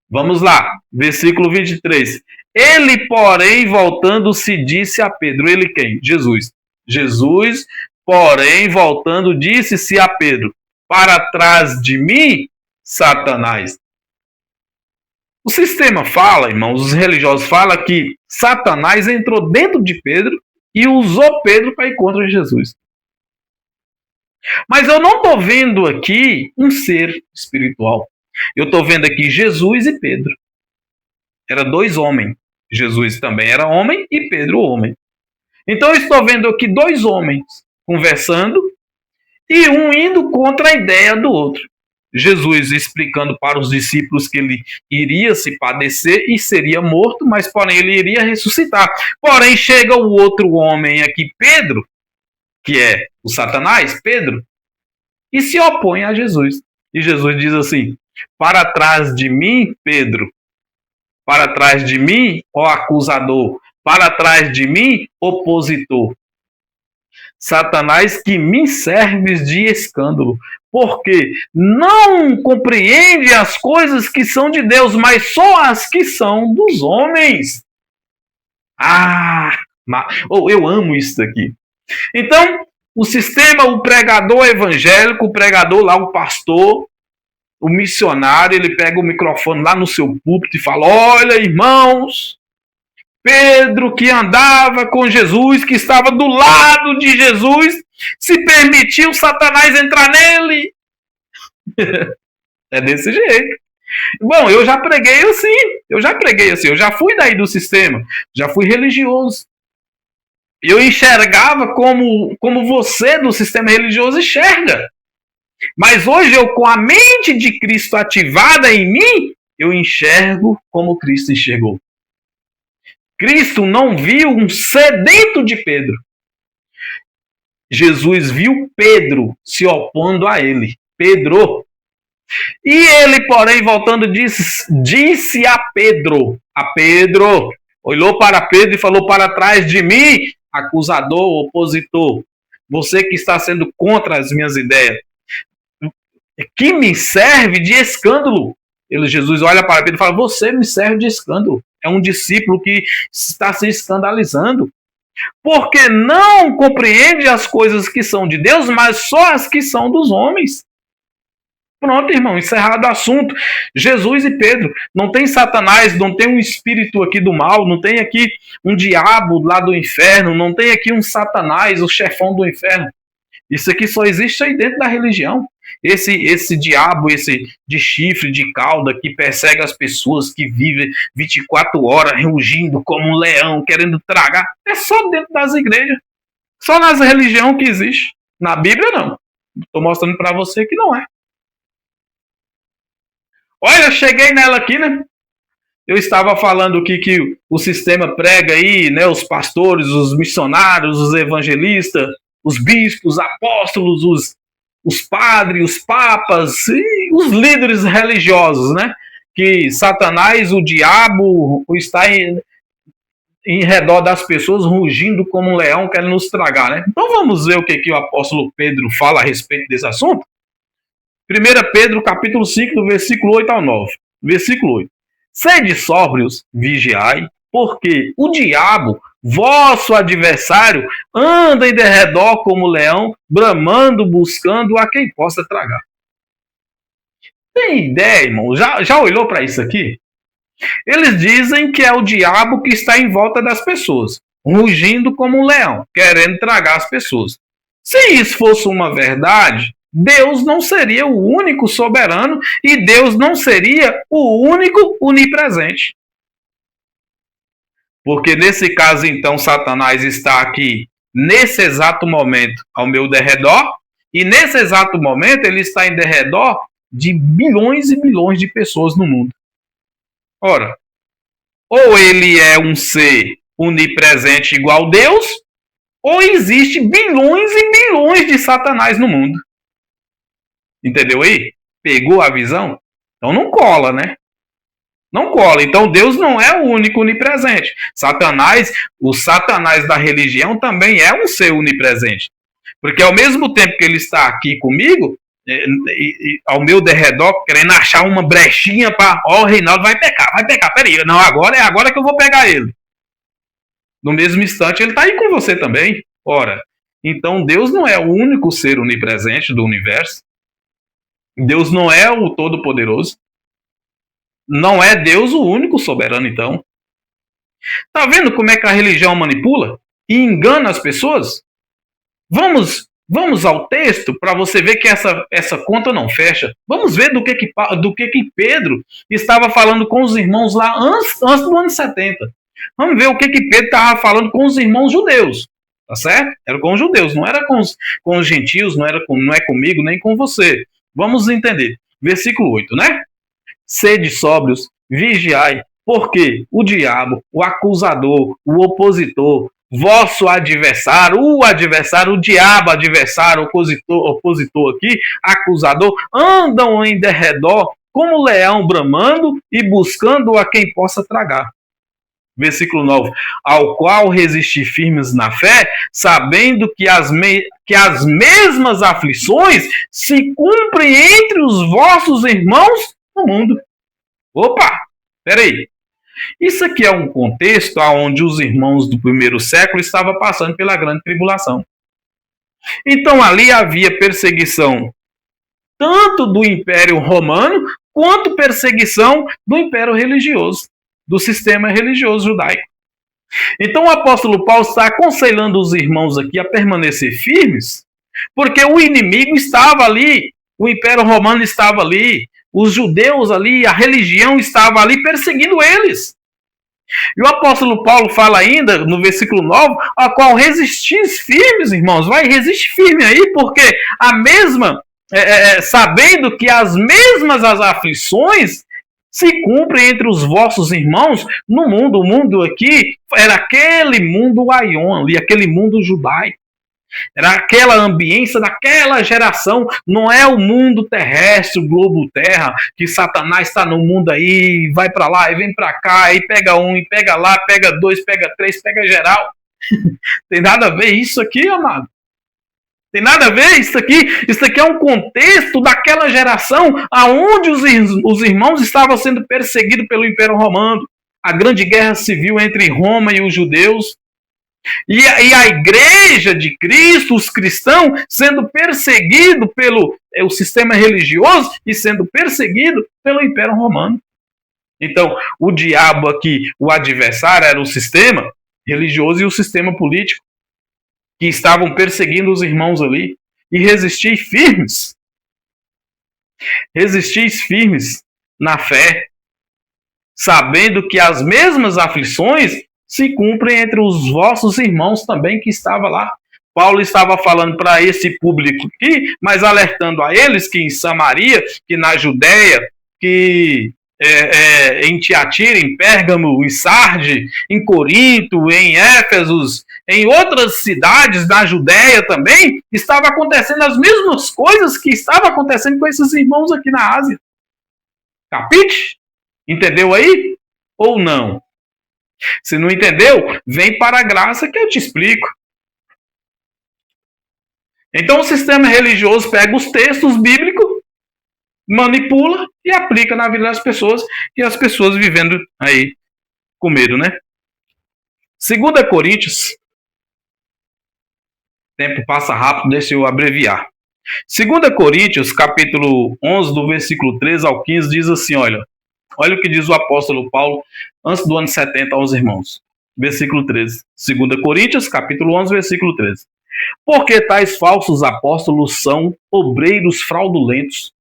Speaker 1: Vamos lá, versículo 23. Ele, porém, voltando-se, disse a Pedro. Ele quem? Jesus. Jesus, porém, voltando, disse-se a Pedro: para trás de mim, Satanás. O sistema fala, irmãos, os religiosos falam que Satanás entrou dentro de Pedro e usou Pedro para ir contra Jesus. Mas eu não estou vendo aqui um ser espiritual. Eu estou vendo aqui Jesus e Pedro. Eram dois homens. Jesus também era homem e Pedro homem. Então eu estou vendo aqui dois homens conversando e um indo contra a ideia do outro. Jesus explicando para os discípulos que ele iria se padecer e seria morto, mas porém ele iria ressuscitar. Porém chega o outro homem aqui, Pedro, que é o Satanás, Pedro, e se opõe a Jesus. E Jesus diz assim: para trás de mim, Pedro, para trás de mim, ó acusador, para trás de mim, opositor. Satanás, que me serves de escândalo, porque não compreende as coisas que são de Deus, mas só as que são dos homens. Eu amo isso daqui. Então, o sistema, o pregador evangélico, o pregador lá, o pastor, o missionário, ele pega o microfone lá no seu púlpito e fala: olha, irmãos, Pedro, que andava com Jesus, que estava do lado de Jesus, se permitiu Satanás entrar nele. É desse jeito. Bom, eu já preguei assim, eu já fui daí do sistema, já fui religioso. Eu enxergava como você do sistema religioso enxerga. Mas hoje eu, com a mente de Cristo ativada em mim, eu enxergo como Cristo enxergou. Cristo não viu um sedento de Pedro. Jesus viu Pedro se opondo a ele. Pedro. E ele, porém, voltando, disse a Pedro, olhou para Pedro e falou: para trás de mim, acusador, opositor, você que está sendo contra as minhas ideias, que me serve de escândalo. Jesus olha para Pedro e fala: você me serve de escândalo. É um discípulo que está se escandalizando, porque não compreende as coisas que são de Deus, mas só as que são dos homens. Pronto, irmão, encerrado o assunto. Jesus e Pedro. Não tem Satanás, não tem um espírito aqui do mal, não tem aqui um diabo lá do inferno, não tem aqui um Satanás, o chefão do inferno. Isso aqui só existe aí dentro da religião. Esse diabo, esse de chifre, de cauda, que persegue as pessoas, que vive 24 horas rugindo como um leão, querendo tragar, é só dentro das igrejas. Só nas religiões que existe. Na Bíblia, não. Estou mostrando para você que não é. Olha, cheguei nela aqui, né? Eu estava falando aqui que o sistema prega aí, né? Os pastores, os missionários, os evangelistas, os bispos, apóstolos, os padres, os papas e os líderes religiosos, né? Que Satanás, o diabo, está em redor das pessoas, rugindo como um leão, querendo nos tragar, né? Então vamos ver o que o apóstolo Pedro fala a respeito desse assunto. 1 Pedro, capítulo 5, do versículo 8 ao 9. Versículo 8. Sede sóbrios, vigiai, porque o diabo, vosso adversário, anda em derredor como leão, bramando, buscando a quem possa tragar. Tem ideia, irmão? Já olhou para isso aqui? Eles dizem que é o diabo que está em volta das pessoas, rugindo como um leão, querendo tragar as pessoas. Se isso fosse uma verdade, Deus não seria o único soberano e Deus não seria o único onipresente. Porque nesse caso, então, Satanás está aqui, nesse exato momento, ao meu derredor, e nesse exato momento ele está em derredor de bilhões e bilhões de pessoas no mundo. Ora, ou ele é um ser onipresente igual a Deus, ou existe bilhões e bilhões de Satanás no mundo. Entendeu aí? Pegou a visão? Então não cola, né? Não cola. Então Deus não é o único onipresente. Satanás, o Satanás da religião também é um ser onipresente. Porque ao mesmo tempo que ele está aqui comigo, ao meu derredor, querendo achar uma brechinha para... Ó, o Reinaldo vai pecar. Peraí, não, agora é agora que eu vou pegar ele. No mesmo instante, ele está aí com você também. Ora, então Deus não é o único ser onipresente do universo. Deus não é o Todo-Poderoso. Não é Deus o único soberano, então. Tá vendo como é que a religião manipula e engana as pessoas? Vamos ao texto para você ver que essa conta não fecha. Vamos ver do que Pedro estava falando com os irmãos lá antes do ano 70. Vamos ver o que Pedro estava falando com os irmãos judeus. Tá certo? Era com os judeus, não era com os gentios, não é comigo nem com você. Vamos entender. Versículo 8, né? Sede sóbrios, vigiai, porque o diabo, o acusador, o opositor, vosso adversário, o diabo, adversário, opositor aqui, acusador, andam em derredor como leão bramando e buscando a quem possa tragar. Versículo 9. Ao qual resistir firmes na fé, sabendo que as mesmas aflições se cumprem entre os vossos irmãos no mundo. Opa, peraí. Isso aqui é um contexto onde os irmãos do primeiro século estavam passando pela grande tribulação. Então ali havia perseguição tanto do Império Romano, quanto perseguição do Império religioso, do sistema religioso judaico. Então o apóstolo Paulo está aconselhando os irmãos aqui a permanecer firmes, porque o inimigo estava ali, o Império Romano estava ali, os judeus ali, a religião estava ali perseguindo eles. E o apóstolo Paulo fala ainda, no versículo 9, a qual resistis firmes, irmãos. Vai, resiste firme aí, porque a mesma, sabendo que as mesmas as aflições se cumprem entre os vossos irmãos no mundo. O mundo aqui era aquele mundo aion ali, aquele mundo judaico. Era aquela ambiência daquela geração, não é o mundo terrestre, o globo terra, que Satanás está no mundo aí, vai para lá e vem para cá, e pega um, e pega lá, pega dois, pega três, pega geral. Tem nada a ver isso aqui, amado. Tem nada a ver isso aqui. Isso aqui é um contexto daquela geração onde os irmãos estavam sendo perseguidos pelo Império Romano. A grande guerra civil entre Roma e os judeus. E a igreja de Cristo, os cristãos, sendo perseguidos pelo o sistema religioso e sendo perseguidos pelo Império Romano. Então, o diabo aqui, o adversário, era o sistema religioso e o sistema político, que estavam perseguindo os irmãos ali. E resistir firmes. Resistis firmes na fé, sabendo que as mesmas aflições se cumprem entre os vossos irmãos também que estavam lá. Paulo estava falando para esse público aqui, mas alertando a eles que em Samaria, que na Judéia, que em Tiatira, em Pérgamo, em Sarde, em Corinto, em Éfeso, em outras cidades da Judéia também, estava acontecendo as mesmas coisas que estava acontecendo com esses irmãos aqui na Ásia. Capite? Entendeu aí? Ou não? Se não entendeu, vem para a graça que eu te explico. Então o sistema religioso pega os textos bíblicos, manipula e aplica na vida das pessoas, e as pessoas vivendo aí com medo, né? 2 Coríntios, tempo passa rápido, deixa eu abreviar. 2 Coríntios, capítulo 11, do versículo 13 ao 15, diz assim, olha o que diz o apóstolo Paulo antes do ano 70 aos irmãos. Versículo 13. 2 Coríntios, capítulo 11, versículo 13. Porque tais falsos apóstolos são obreiros fraudulentos,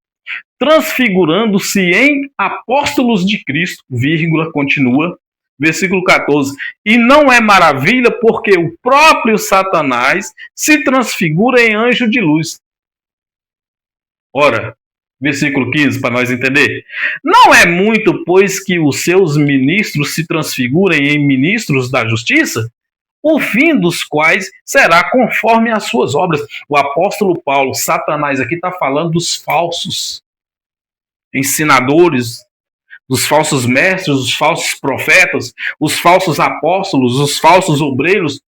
Speaker 1: transfigurando-se em apóstolos de Cristo, vírgula, continua, versículo 14. E não é maravilha, porque o próprio Satanás se transfigura em anjo de luz. Ora, versículo 15, para nós entender. Não é muito, pois, que os seus ministros se transfigurem em ministros da justiça? O fim dos quais será conforme as suas obras. O apóstolo Paulo, Satanás, aqui está falando dos falsos ensinadores, dos falsos mestres, dos falsos profetas, os falsos apóstolos, os falsos obreiros.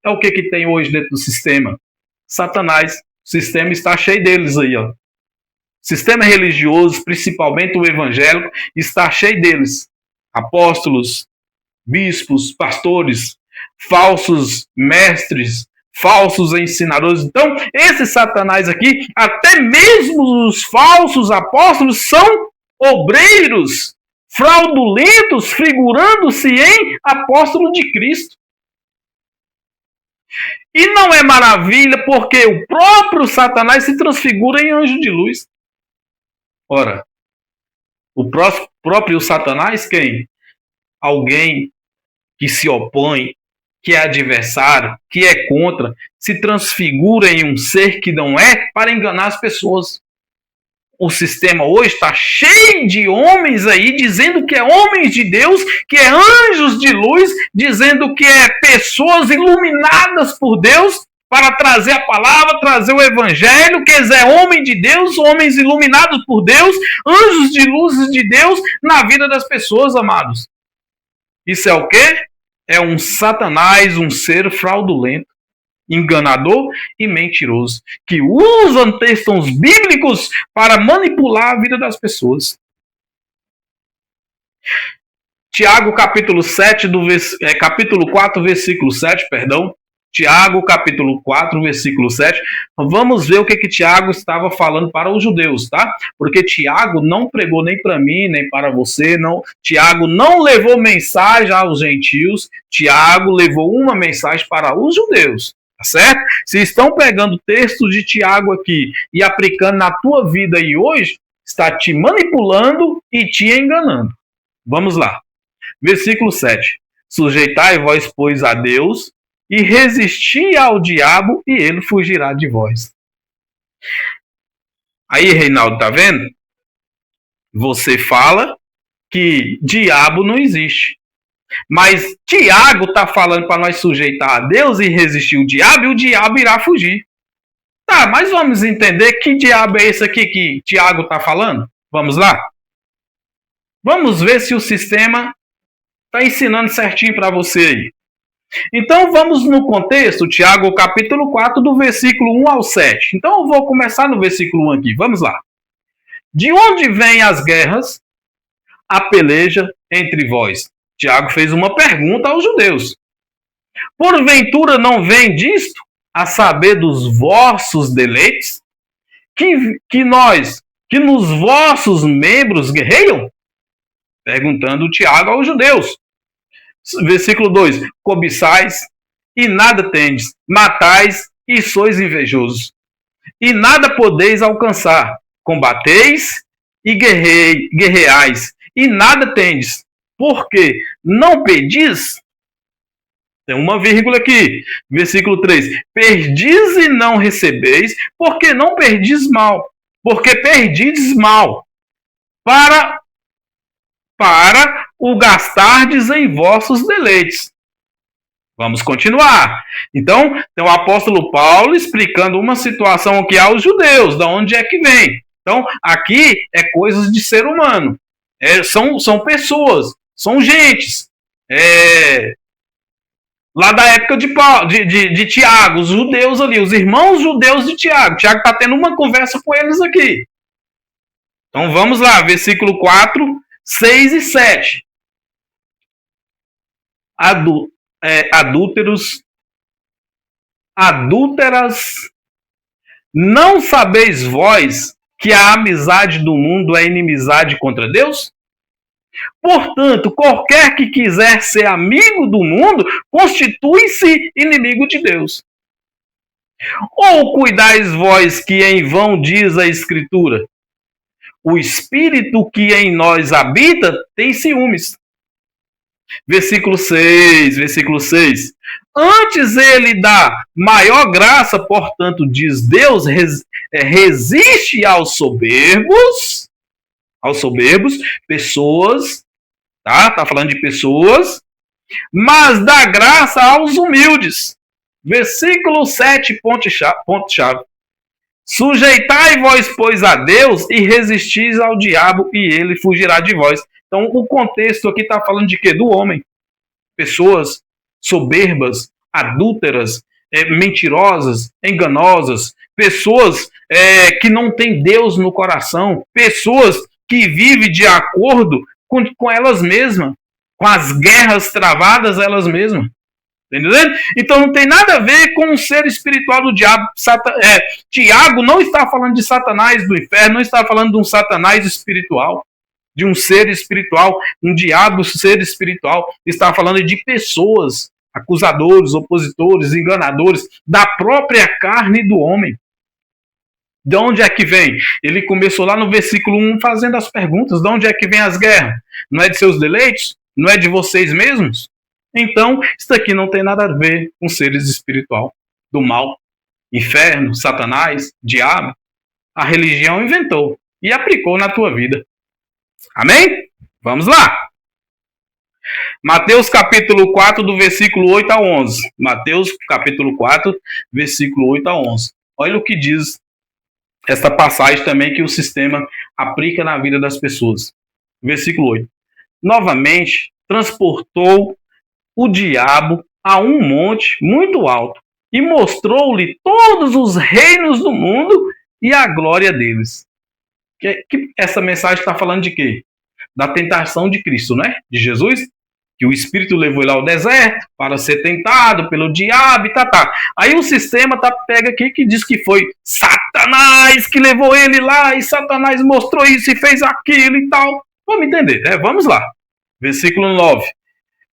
Speaker 1: É o que tem hoje dentro do sistema? Satanás. O sistema está cheio deles aí, ó. Sistema religioso, principalmente o evangélico, está cheio deles. Apóstolos, bispos, pastores, falsos mestres, falsos ensinadores. Então, esse Satanás aqui, até mesmo os falsos apóstolos são obreiros fraudulentos, figurando-se em apóstolo de Cristo. E não é maravilha, porque o próprio Satanás se transfigura em anjo de luz. Ora, o próprio Satanás, quem? Alguém que se opõe, que é adversário, que é contra, se transfigura em um ser que não é para enganar as pessoas. O sistema hoje está cheio de homens aí dizendo que é homens de Deus, que é anjos de luz, dizendo que é pessoas iluminadas por Deus para trazer a palavra, trazer o evangelho, quer dizer, homem de Deus, homens iluminados por Deus, anjos de luzes de Deus na vida das pessoas, amados. Isso é o quê? É um Satanás, um ser fraudulento, enganador e mentiroso, que usa textos bíblicos para manipular a vida das pessoas. Tiago, capítulo 4, versículo 7, Tiago, capítulo 4, versículo 7. Vamos ver o que Tiago estava falando para os judeus, tá? Porque Tiago não pregou nem para mim, nem para você, não. Tiago não levou mensagem aos gentios, Tiago levou uma mensagem para os judeus, tá certo? Se estão pegando o texto de Tiago aqui e aplicando na tua vida aí hoje, está te manipulando e te enganando. Vamos lá. Versículo 7. Sujeitai vós, pois, a Deus, e resisti ao diabo, e ele fugirá de vós. Aí, Reinaldo, tá vendo? Você fala que diabo não existe. Mas Tiago está falando para nós sujeitar a Deus e resistir ao diabo, e o diabo irá fugir. Tá, mas vamos entender que diabo é esse aqui que Tiago está falando? Vamos lá? Vamos ver se o sistema está ensinando certinho para você aí. Então vamos no contexto, Tiago capítulo 4, do versículo 1 ao 7. Então eu vou começar no versículo 1 aqui, vamos lá. De onde vêm as guerras, a peleja entre vós? Tiago fez uma pergunta aos judeus. Porventura não vem disto, a saber dos vossos deleites, que nos vossos membros guerreiam? Perguntando Tiago aos judeus. Versículo 2. Cobiçais e nada tendes, matais e sois invejosos, e nada podeis alcançar. Combateis e guerreais, e nada tendes, porque não pedis. Tem uma vírgula aqui. Versículo 3. Perdis e não recebeis, porque não perdis mal, porque perdides mal, para o gastardes em vossos deleites. Vamos continuar. Então, tem o apóstolo Paulo explicando uma situação aqui aos judeus, da onde é que vem. Então, aqui é coisas de ser humano. São pessoas, são gentes. Lá da época de Tiago, os judeus ali, os irmãos judeus de Tiago. Tiago está tendo uma conversa com eles aqui. Então, vamos lá, versículo 4, 6 e 7. Adúlteras, não sabeis vós que a amizade do mundo é inimizade contra Deus? Portanto, qualquer que quiser ser amigo do mundo, constitui-se inimigo de Deus. Ou cuidais vós que em vão diz a Escritura, o Espírito que em nós habita tem ciúmes. Versículo 6. Antes ele dá maior graça, portanto, diz Deus, resiste aos soberbos, pessoas, tá falando de pessoas, mas dá graça aos humildes. Versículo 7, ponto-chave. Sujeitai vós, pois, a Deus e resistis ao diabo, e ele fugirá de vós. Então, o contexto aqui está falando de quê? Do homem. Pessoas soberbas, adúlteras, mentirosas, enganosas, pessoas que não têm Deus no coração, pessoas que vivem de acordo com elas mesmas, com as guerras travadas elas mesmas. Entendeu? Então não tem nada a ver com o ser espiritual do diabo. Tiago não está falando de Satanás do inferno, não está falando de um Satanás espiritual, de um ser espiritual, um diabo ser espiritual. Está falando de pessoas, acusadores, opositores, enganadores, da própria carne do homem. De onde é que vem? Ele começou lá no versículo 1 fazendo as perguntas. De onde é que vem as guerras? Não é de seus deleites? Não é de vocês mesmos? Então, isso aqui não tem nada a ver com seres espiritual, do mal, inferno, Satanás, diabo. A religião inventou e aplicou na tua vida. Amém? Vamos lá. Mateus capítulo 4, do versículo 8 a 11. Mateus capítulo 4, versículo 8 a 11. Olha o que diz esta passagem também que o sistema aplica na vida das pessoas. Versículo 8. Novamente, transportou o diabo a um monte muito alto e mostrou-lhe todos os reinos do mundo e a glória deles. Essa mensagem está falando de quê? Da tentação de Cristo, né? De Jesus. que o Espírito levou ele ao deserto para ser tentado pelo diabo e tá. Aí o sistema pega aqui que diz que foi Satanás que levou ele lá e Satanás mostrou isso e fez aquilo e tal. Vamos entender, né? Vamos lá. Versículo 9.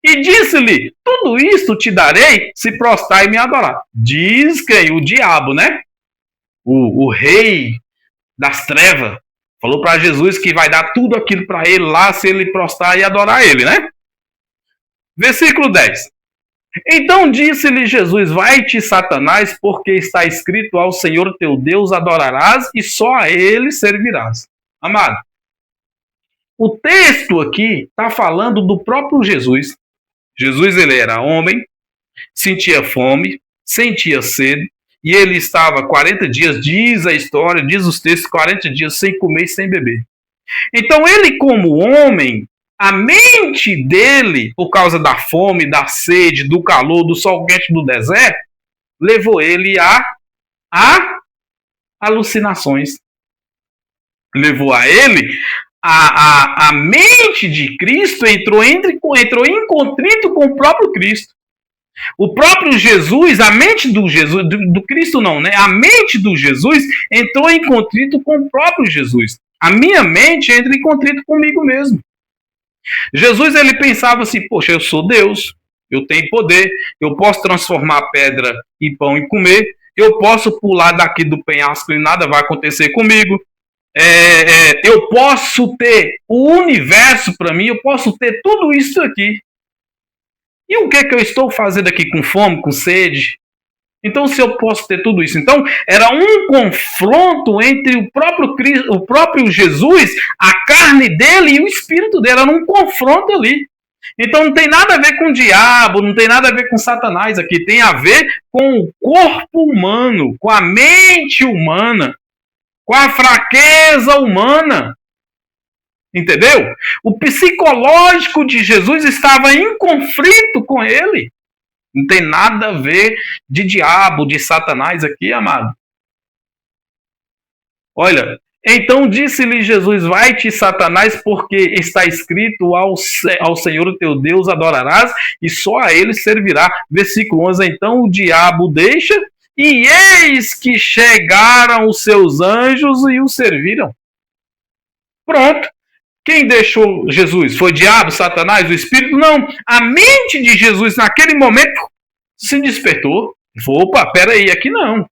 Speaker 1: E disse-lhe, tudo isto te darei se prostrar e me adorar. Diz quem? O diabo, né? O rei das trevas. Falou para Jesus que vai dar tudo aquilo para ele lá se ele prostrar e adorar ele, né? Versículo 10. Então disse-lhe Jesus, vai-te, Satanás, porque está escrito, ao Senhor teu Deus adorarás e só a ele servirás. Amado, o texto aqui está falando do próprio Jesus. Jesus, ele era homem, sentia fome, sentia sede, e ele estava 40 dias, diz a história, diz os textos, 40 dias sem comer e sem beber. Então ele, como homem, a mente dele, por causa da fome, da sede, do calor, do sol quente do deserto, levou ele a alucinações. Levou a ele a mente de Cristo entrou em contrito com o próprio Cristo. O próprio Jesus, a mente do Jesus, do Cristo não, né? A mente do Jesus entrou em contrito com o próprio Jesus. A minha mente entra em contrito comigo mesmo. Jesus, ele pensava assim, poxa, eu sou Deus, eu tenho poder, eu posso transformar a pedra em pão e comer, eu posso pular daqui do penhasco e nada vai acontecer comigo, eu posso ter o universo para mim, eu posso ter tudo isso aqui. E o que é que eu estou fazendo aqui com fome, com sede? Então, se eu posso ter tudo isso. Então, era um confronto entre o próprio Jesus, a carne dele e o espírito dele. Era um confronto ali. Então, não tem nada a ver com o diabo, não tem nada a ver com Satanás aqui. Tem a ver com o corpo humano, com a mente humana, com a fraqueza humana. Entendeu? O psicológico de Jesus estava em conflito com ele. Não tem nada a ver de diabo, de Satanás aqui, amado. Olha, então disse-lhe Jesus, vai-te, Satanás, porque está escrito, ao Senhor teu Deus adorarás e só a ele servirá. Versículo 11, então o diabo deixa e eis que chegaram os seus anjos e o serviram. Pronto. Quem deixou Jesus? Foi o diabo, Satanás, o Espírito? Não. A mente de Jesus, naquele momento, se despertou. Opa, peraí, aqui não.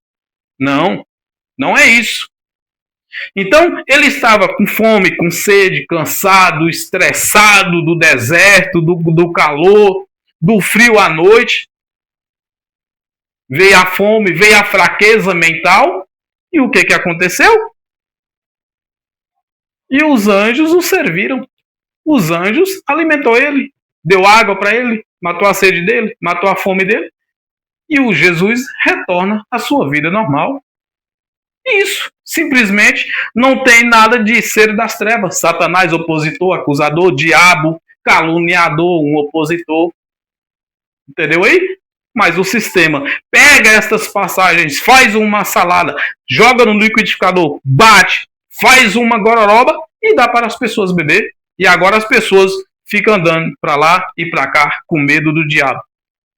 Speaker 1: Não é isso. Então, ele estava com fome, com sede, cansado, estressado do deserto, do calor, do frio à noite. Veio a fome, veio a fraqueza mental. E o que aconteceu? E os anjos o serviram. Os anjos alimentou ele, deu água para ele, matou a sede dele, matou a fome dele. E o Jesus retorna à sua vida normal. Isso, simplesmente não tem nada de ser das trevas. Satanás, opositor, acusador, diabo, caluniador, um opositor. Entendeu aí? Mas o sistema pega estas passagens, faz uma salada, joga no liquidificador, bate, faz uma gororoba e dá para as pessoas beber. E agora as pessoas ficam andando para lá e para cá com medo do diabo.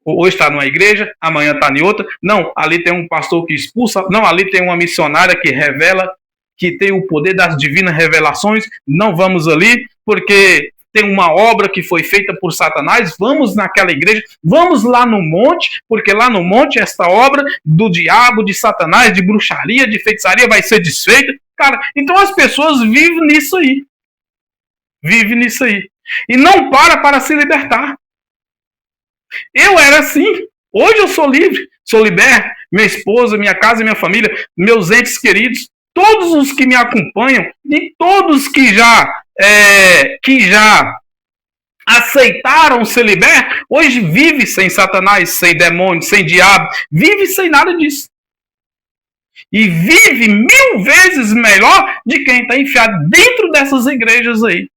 Speaker 1: Hoje está numa igreja, amanhã está em outra. Não, ali tem um pastor que expulsa. Não, ali tem uma missionária que revela, que tem o poder das divinas revelações. Não vamos ali, porque tem uma obra que foi feita por Satanás. Vamos naquela igreja, vamos lá no monte, porque lá no monte esta obra do diabo, de Satanás, de bruxaria, de feitiçaria vai ser desfeita. Cara, então as pessoas vivem nisso aí. Vivem nisso aí. E não para se libertar. Eu era assim. Hoje eu sou livre, sou liberto. Minha esposa, minha casa, minha família, meus entes queridos, todos os que me acompanham e todos que já aceitaram ser libertos, hoje vive sem Satanás, sem demônio, sem diabo, vive sem nada disso. E vive 1000 vezes melhor de quem está enfiado dentro dessas igrejas aí.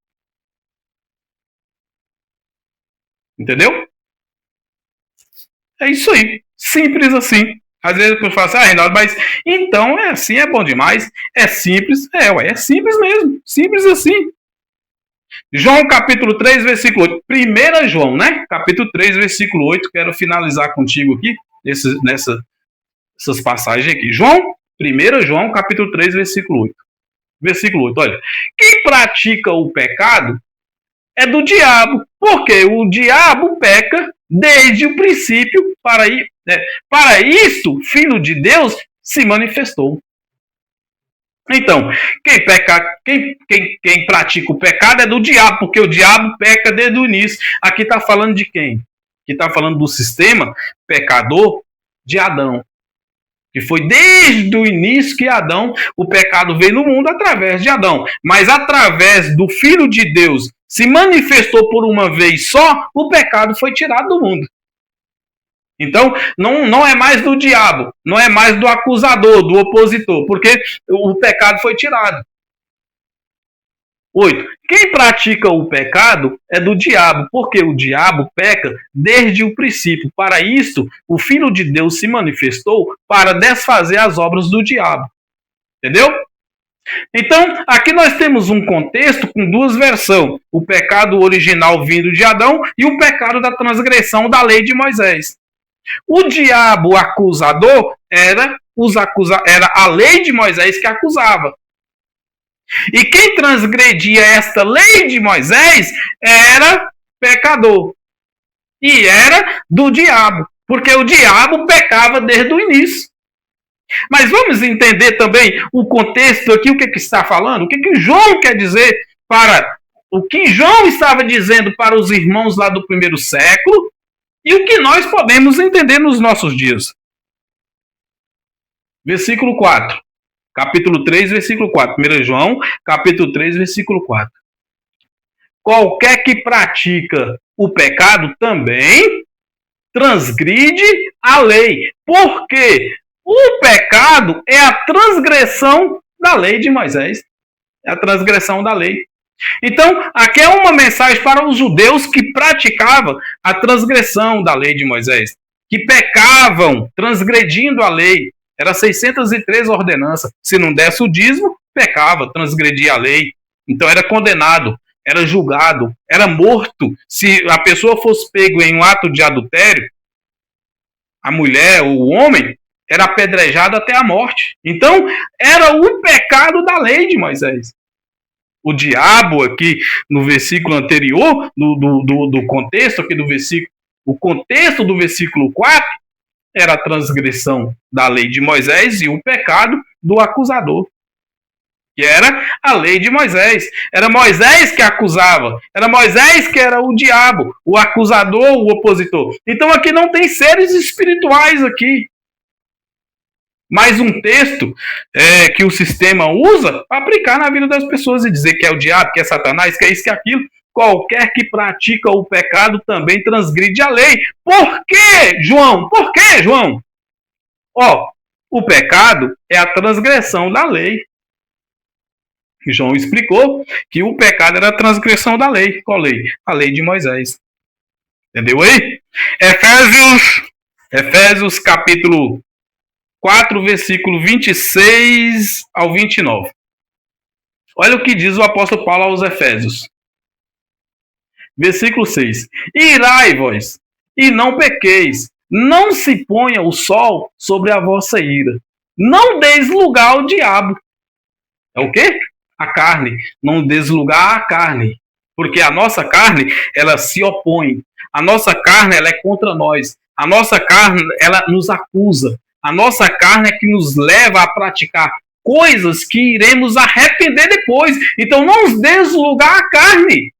Speaker 1: Entendeu? É isso aí. Simples assim. Às vezes eu falo assim, Reinaldo, mas então é assim, é bom demais. É simples. É simples mesmo. Simples assim. João capítulo 3, versículo 8. 1 João, né? Capítulo 3, versículo 8. Quero finalizar contigo aqui, essas passagens aqui. 1 João, capítulo 3, versículo 8. Versículo 8, olha. Quem pratica o pecado é do diabo, porque o diabo peca desde o princípio. Para isto, Filho de Deus se manifestou. Então, quem pratica o pecado é do diabo, porque o diabo peca desde o início. Aqui está falando de quem? Aqui está falando do sistema pecador de Adão. Que foi desde o início que Adão, o pecado veio no mundo através de Adão. Mas através do Filho de Deus se manifestou por uma vez só, o pecado foi tirado do mundo. Então, não é mais do diabo, não é mais do acusador, do opositor, porque o pecado foi tirado. 8. Quem pratica o pecado é do diabo, porque o diabo peca desde o princípio. Para isto, o Filho de Deus se manifestou para desfazer as obras do diabo. Entendeu? Então, aqui nós temos um contexto com duas versões. O pecado original vindo de Adão e o pecado da transgressão da lei de Moisés. O diabo acusador era a lei de Moisés que acusava. E quem transgredia esta lei de Moisés era pecador. E era do diabo. Porque o diabo pecava desde o início. Mas vamos entender também o contexto aqui, o que está falando? O que João quer dizer para... O que João estava dizendo para os irmãos lá do primeiro século e o que nós podemos entender nos nossos dias. Versículo 4. Capítulo 3, versículo 4. 1 João, capítulo 3, versículo 4. Qualquer que pratica o pecado também transgride a lei. Porque o pecado é a transgressão da lei de Moisés. É a transgressão da lei. Então, aqui é uma mensagem para os judeus que praticavam a transgressão da lei de Moisés. Que pecavam, transgredindo a lei. Era 603 ordenanças. Se não desse o dízimo, pecava, transgredia a lei. Então era condenado, era julgado, era morto. Se a pessoa fosse pego em um ato de adultério, a mulher ou o homem era apedrejado até a morte. Então era o pecado da lei de Moisés. O diabo aqui no versículo anterior, do contexto aqui do versículo, o contexto do versículo 4, era a transgressão da lei de Moisés e o pecado do acusador, que era a lei de Moisés. Era Moisés que acusava, era Moisés que era o diabo, o acusador, o opositor. Então aqui não tem seres espirituais aqui. Mais um texto que o sistema usa para aplicar na vida das pessoas e dizer que é o diabo, que é Satanás, que é isso, que é aquilo. Qualquer que pratica o pecado também transgride a lei. Por quê, João? Por quê, João? O pecado é a transgressão da lei. João explicou que o pecado era a transgressão da lei. Qual lei? A lei de Moisés. Entendeu aí? Efésios capítulo 4, versículo 26 ao 29. Olha o que diz o apóstolo Paulo aos Efésios. Versículo 6. Irai-vos, e não pequeis. Não se ponha o sol sobre a vossa ira. Não deis lugar ao diabo. É o quê? A carne. Não deis lugar à carne. Porque a nossa carne, ela se opõe. A nossa carne, ela é contra nós. A nossa carne, ela nos acusa. A nossa carne é que nos leva a praticar coisas que iremos arrepender depois. Então não deis lugar à carne.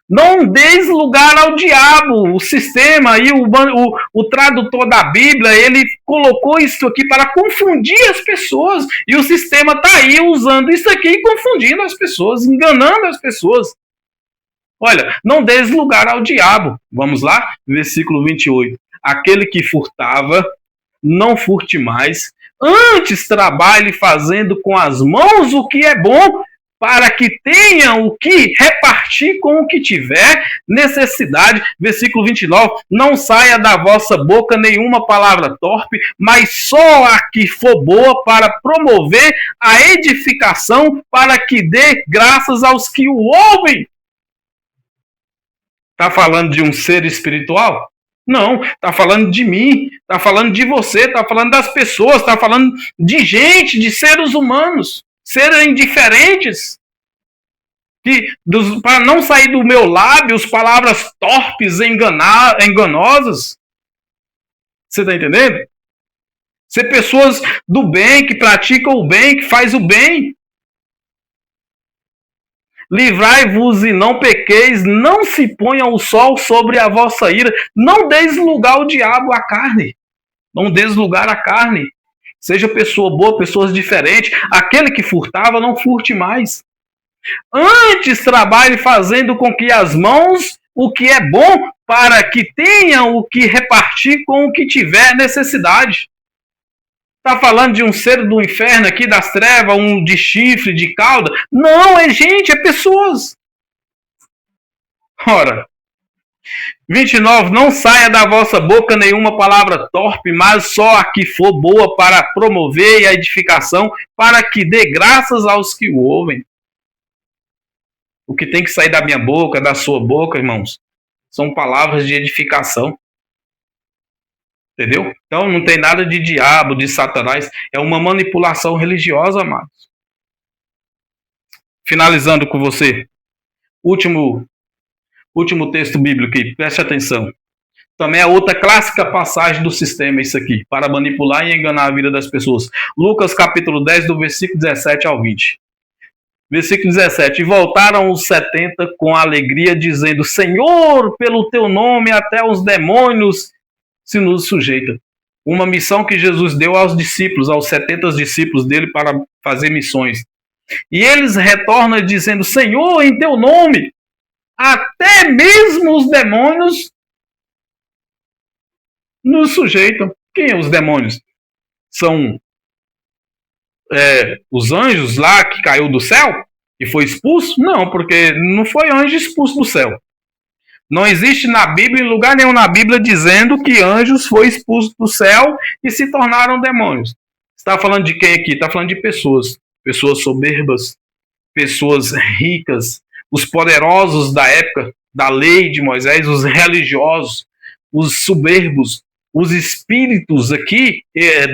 Speaker 1: Não deis lugar ao diabo. O sistema e o tradutor da Bíblia, ele colocou isso aqui para confundir as pessoas. E o sistema está aí usando isso aqui e confundindo as pessoas, enganando as pessoas. Olha, não deis lugar ao diabo. Vamos lá, versículo 28. Aquele que furtava, não furte mais. Antes trabalhe fazendo com as mãos o que é bom, para que tenham o que repartir com o que tiver necessidade. Versículo 29, não saia da vossa boca nenhuma palavra torpe, mas só a que for boa para promover a edificação, para que dê graças aos que o ouvem. Está falando de um ser espiritual? Não, está falando de mim, está falando de você, está falando das pessoas, está falando de gente, de seres humanos, serem diferentes. Para não sair do meu lábio as palavras torpes, enganosas. Você está entendendo? Ser pessoas do bem, que praticam o bem, que faz o bem. Livrai-vos e não pequeis, não se ponha o sol sobre a vossa ira, não deis lugar ao diabo, à carne. Não deis lugar à carne. Seja pessoa boa, pessoas diferentes. Aquele que furtava, não furte mais. Antes trabalhe fazendo com que as mãos o que é bom, para que tenham o que repartir com o que tiver necessidade. Está falando de um ser do inferno aqui, das trevas, um de chifre, de cauda? Não, é gente, é pessoas. Ora, 29, não saia da vossa boca nenhuma palavra torpe, mas só a que for boa para promover a edificação, para que dê graças aos que o ouvem. O que tem que sair da minha boca, da sua boca, irmãos, são palavras de edificação. Entendeu? Então não tem nada de diabo, de Satanás. É uma manipulação religiosa, amados. Finalizando com você. Último texto bíblico aqui. Preste atenção. Também é outra clássica passagem do sistema isso aqui. Para manipular e enganar a vida das pessoas. Lucas capítulo 10, do versículo 17 ao 20. Versículo 17. E voltaram os 70 com alegria, dizendo: Senhor, pelo teu nome até os demônios se nos sujeita. Uma missão que Jesus deu aos discípulos, aos 70 discípulos dele, para fazer missões. E eles retornam dizendo: Senhor, em teu nome, até mesmo os demônios nos sujeitam. Quem é os demônios? São os anjos lá que caiu do céu e foi expulso? Não, porque não foi anjo expulso do céu. Não existe na Bíblia, em lugar nenhum na Bíblia, dizendo que anjos foram expulsos do céu e se tornaram demônios. Está falando de quem aqui? Está falando de pessoas. Pessoas soberbas, pessoas ricas, os poderosos da época da lei de Moisés, os religiosos, os soberbos, os espíritos aqui,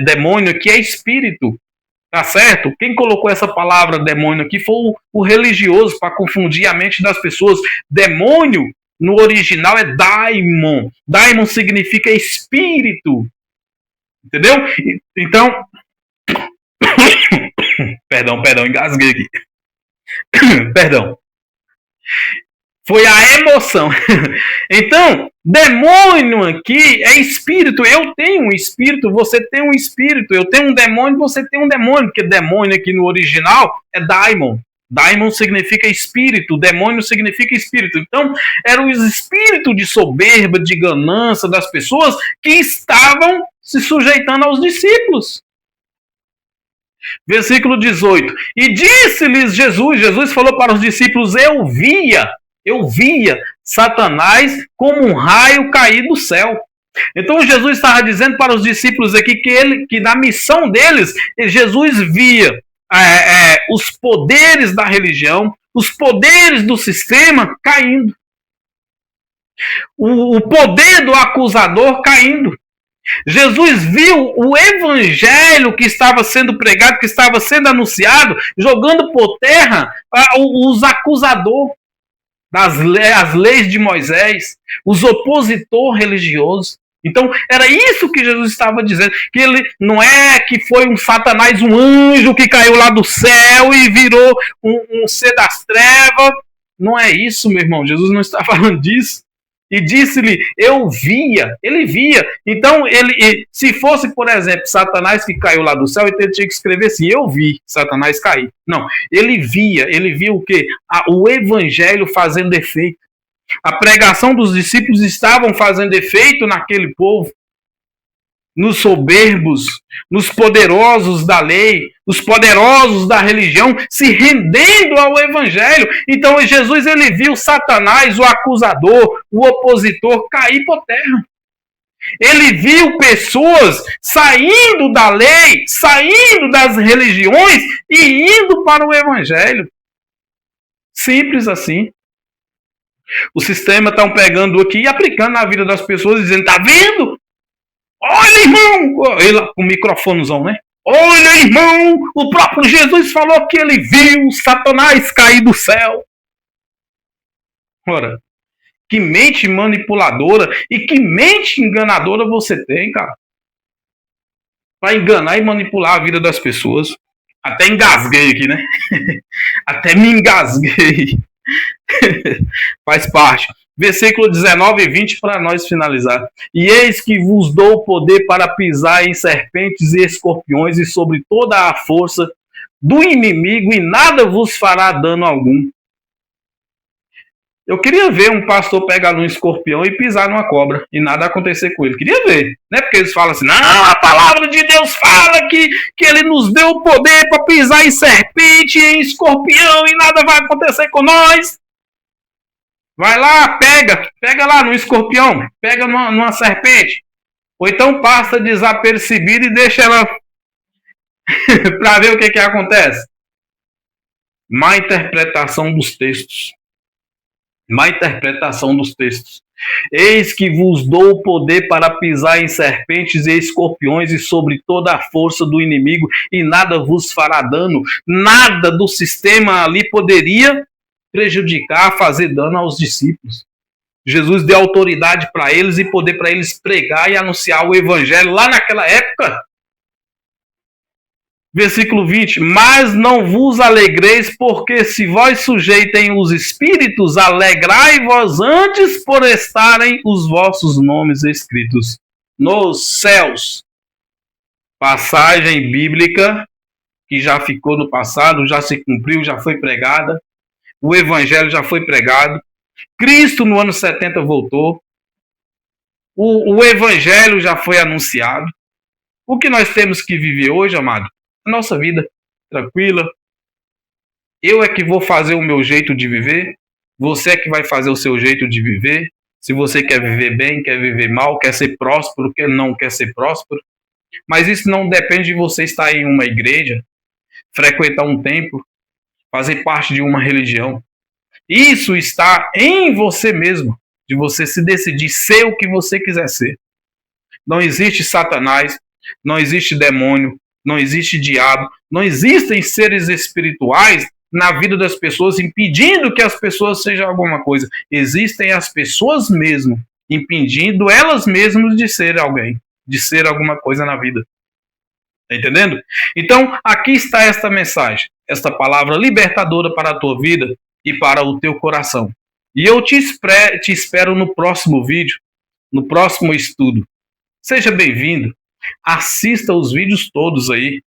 Speaker 1: demônio aqui é espírito. Tá certo? Quem colocou essa palavra demônio aqui foi o religioso, para confundir a mente das pessoas. Demônio, no original, é daimon. Daimon significa espírito. Entendeu? Então, perdão, engasguei aqui. Perdão. Foi a emoção. Então, demônio aqui é espírito. Eu tenho um espírito, você tem um espírito. Eu tenho um demônio, você tem um demônio. Porque demônio aqui no original é daimon. Daimon significa espírito, demônio significa espírito. Então, eram os espíritos de soberba, de ganância das pessoas que estavam se sujeitando aos discípulos. Versículo 18. E disse-lhes Jesus falou para os discípulos: eu via Satanás como um raio cair do céu. Então Jesus estava dizendo para os discípulos aqui que na missão deles, Jesus via os poderes da religião, os poderes do sistema caindo. O poder do acusador caindo. Jesus viu o evangelho que estava sendo pregado, que estava sendo anunciado, jogando por terra os acusadores das leis de Moisés, os opositores religiosos. Então, era isso que Jesus estava dizendo, que ele não é que foi um Satanás, um anjo que caiu lá do céu e virou um ser das trevas. Não é isso, meu irmão. Jesus não está falando disso. E disse-lhe, eu via. Ele via. Então, se fosse, por exemplo, Satanás que caiu lá do céu, ele tinha que escrever assim, eu vi Satanás cair. Não, ele via o quê? O evangelho fazendo efeito. A pregação dos discípulos estavam fazendo efeito naquele povo. nos soberbos, nos poderosos da lei, os poderosos da religião, se rendendo ao evangelho. Então Jesus, ele viu Satanás, o acusador, o opositor, cair por terra. Ele viu pessoas saindo da lei, saindo das religiões e indo para o evangelho. Simples assim. O sistema está pegando aqui e aplicando na vida das pessoas, dizendo, tá vendo? Olha, irmão! Ele com o microfonezão, né? Olha, irmão! O próprio Jesus falou que ele viu Satanás cair do céu. Ora, que mente manipuladora e que mente enganadora você tem, cara. Para enganar e manipular a vida das pessoas. Até engasguei aqui, né? Até me engasguei. Faz parte. Versículo 19 e 20 para nós finalizar. E eis que vos dou poder para pisar em serpentes e escorpiões e sobre toda a força do inimigo e nada vos fará dano algum. Eu queria ver um pastor pegar num escorpião e pisar numa cobra e nada acontecer com ele. Queria ver. Não é porque eles falam assim, não, a palavra de Deus fala que ele nos deu o poder para pisar em serpente, em escorpião e nada vai acontecer com nós. Vai lá, pega lá no escorpião, pega numa serpente. Ou então passa desapercebido e deixa ela para ver o que acontece. Má interpretação dos textos. Má interpretação dos textos. Eis que vos dou o poder para pisar em serpentes e escorpiões e sobre toda a força do inimigo e nada vos fará dano. Nada do sistema ali poderia prejudicar, fazer dano aos discípulos. Jesus deu autoridade para eles e poder para eles pregar e anunciar o evangelho lá naquela época. Versículo 20, mas não vos alegreis, porque se vós sujeitem os espíritos, alegrai-vos antes por estarem os vossos nomes escritos nos céus. Passagem bíblica que já ficou no passado, já se cumpriu, já foi pregada. O evangelho já foi pregado. Cristo no ano 70 voltou. O evangelho já foi anunciado. O que nós temos que viver hoje, amado? A nossa vida tranquila. Eu é que vou fazer o meu jeito de viver. Você é que vai fazer o seu jeito de viver. Se você quer viver bem, quer viver mal, quer ser próspero, quer não quer ser próspero. Mas isso não depende de você estar em uma igreja, frequentar um templo, fazer parte de uma religião. Isso está em você mesmo, de você se decidir ser o que você quiser ser. Não existe Satanás, não existe demônio, não existe diabo, não existem seres espirituais na vida das pessoas impedindo que as pessoas sejam alguma coisa. Existem as pessoas mesmo, impedindo elas mesmas de ser alguém, de ser alguma coisa na vida. Está entendendo? Então, aqui está esta mensagem, esta palavra libertadora para a tua vida e para o teu coração. E eu te espero no próximo vídeo, no próximo estudo. Seja bem-vindo. Assista os vídeos todos aí.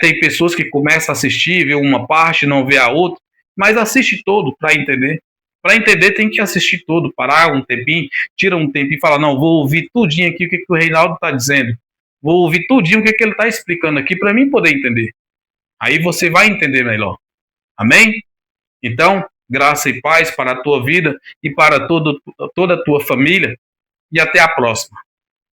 Speaker 1: Tem pessoas que começam a assistir, vê uma parte, não vê a outra, mas assiste todo para entender. Para entender tem que assistir todo, parar um tempinho, tira um tempinho e fala, não, vou ouvir tudinho aqui o que o Reinaldo está dizendo. Vou ouvir tudinho o que ele está explicando aqui para mim poder entender. Aí você vai entender melhor. Amém? Então, graça e paz para a tua vida e para toda a tua família. E até a próxima.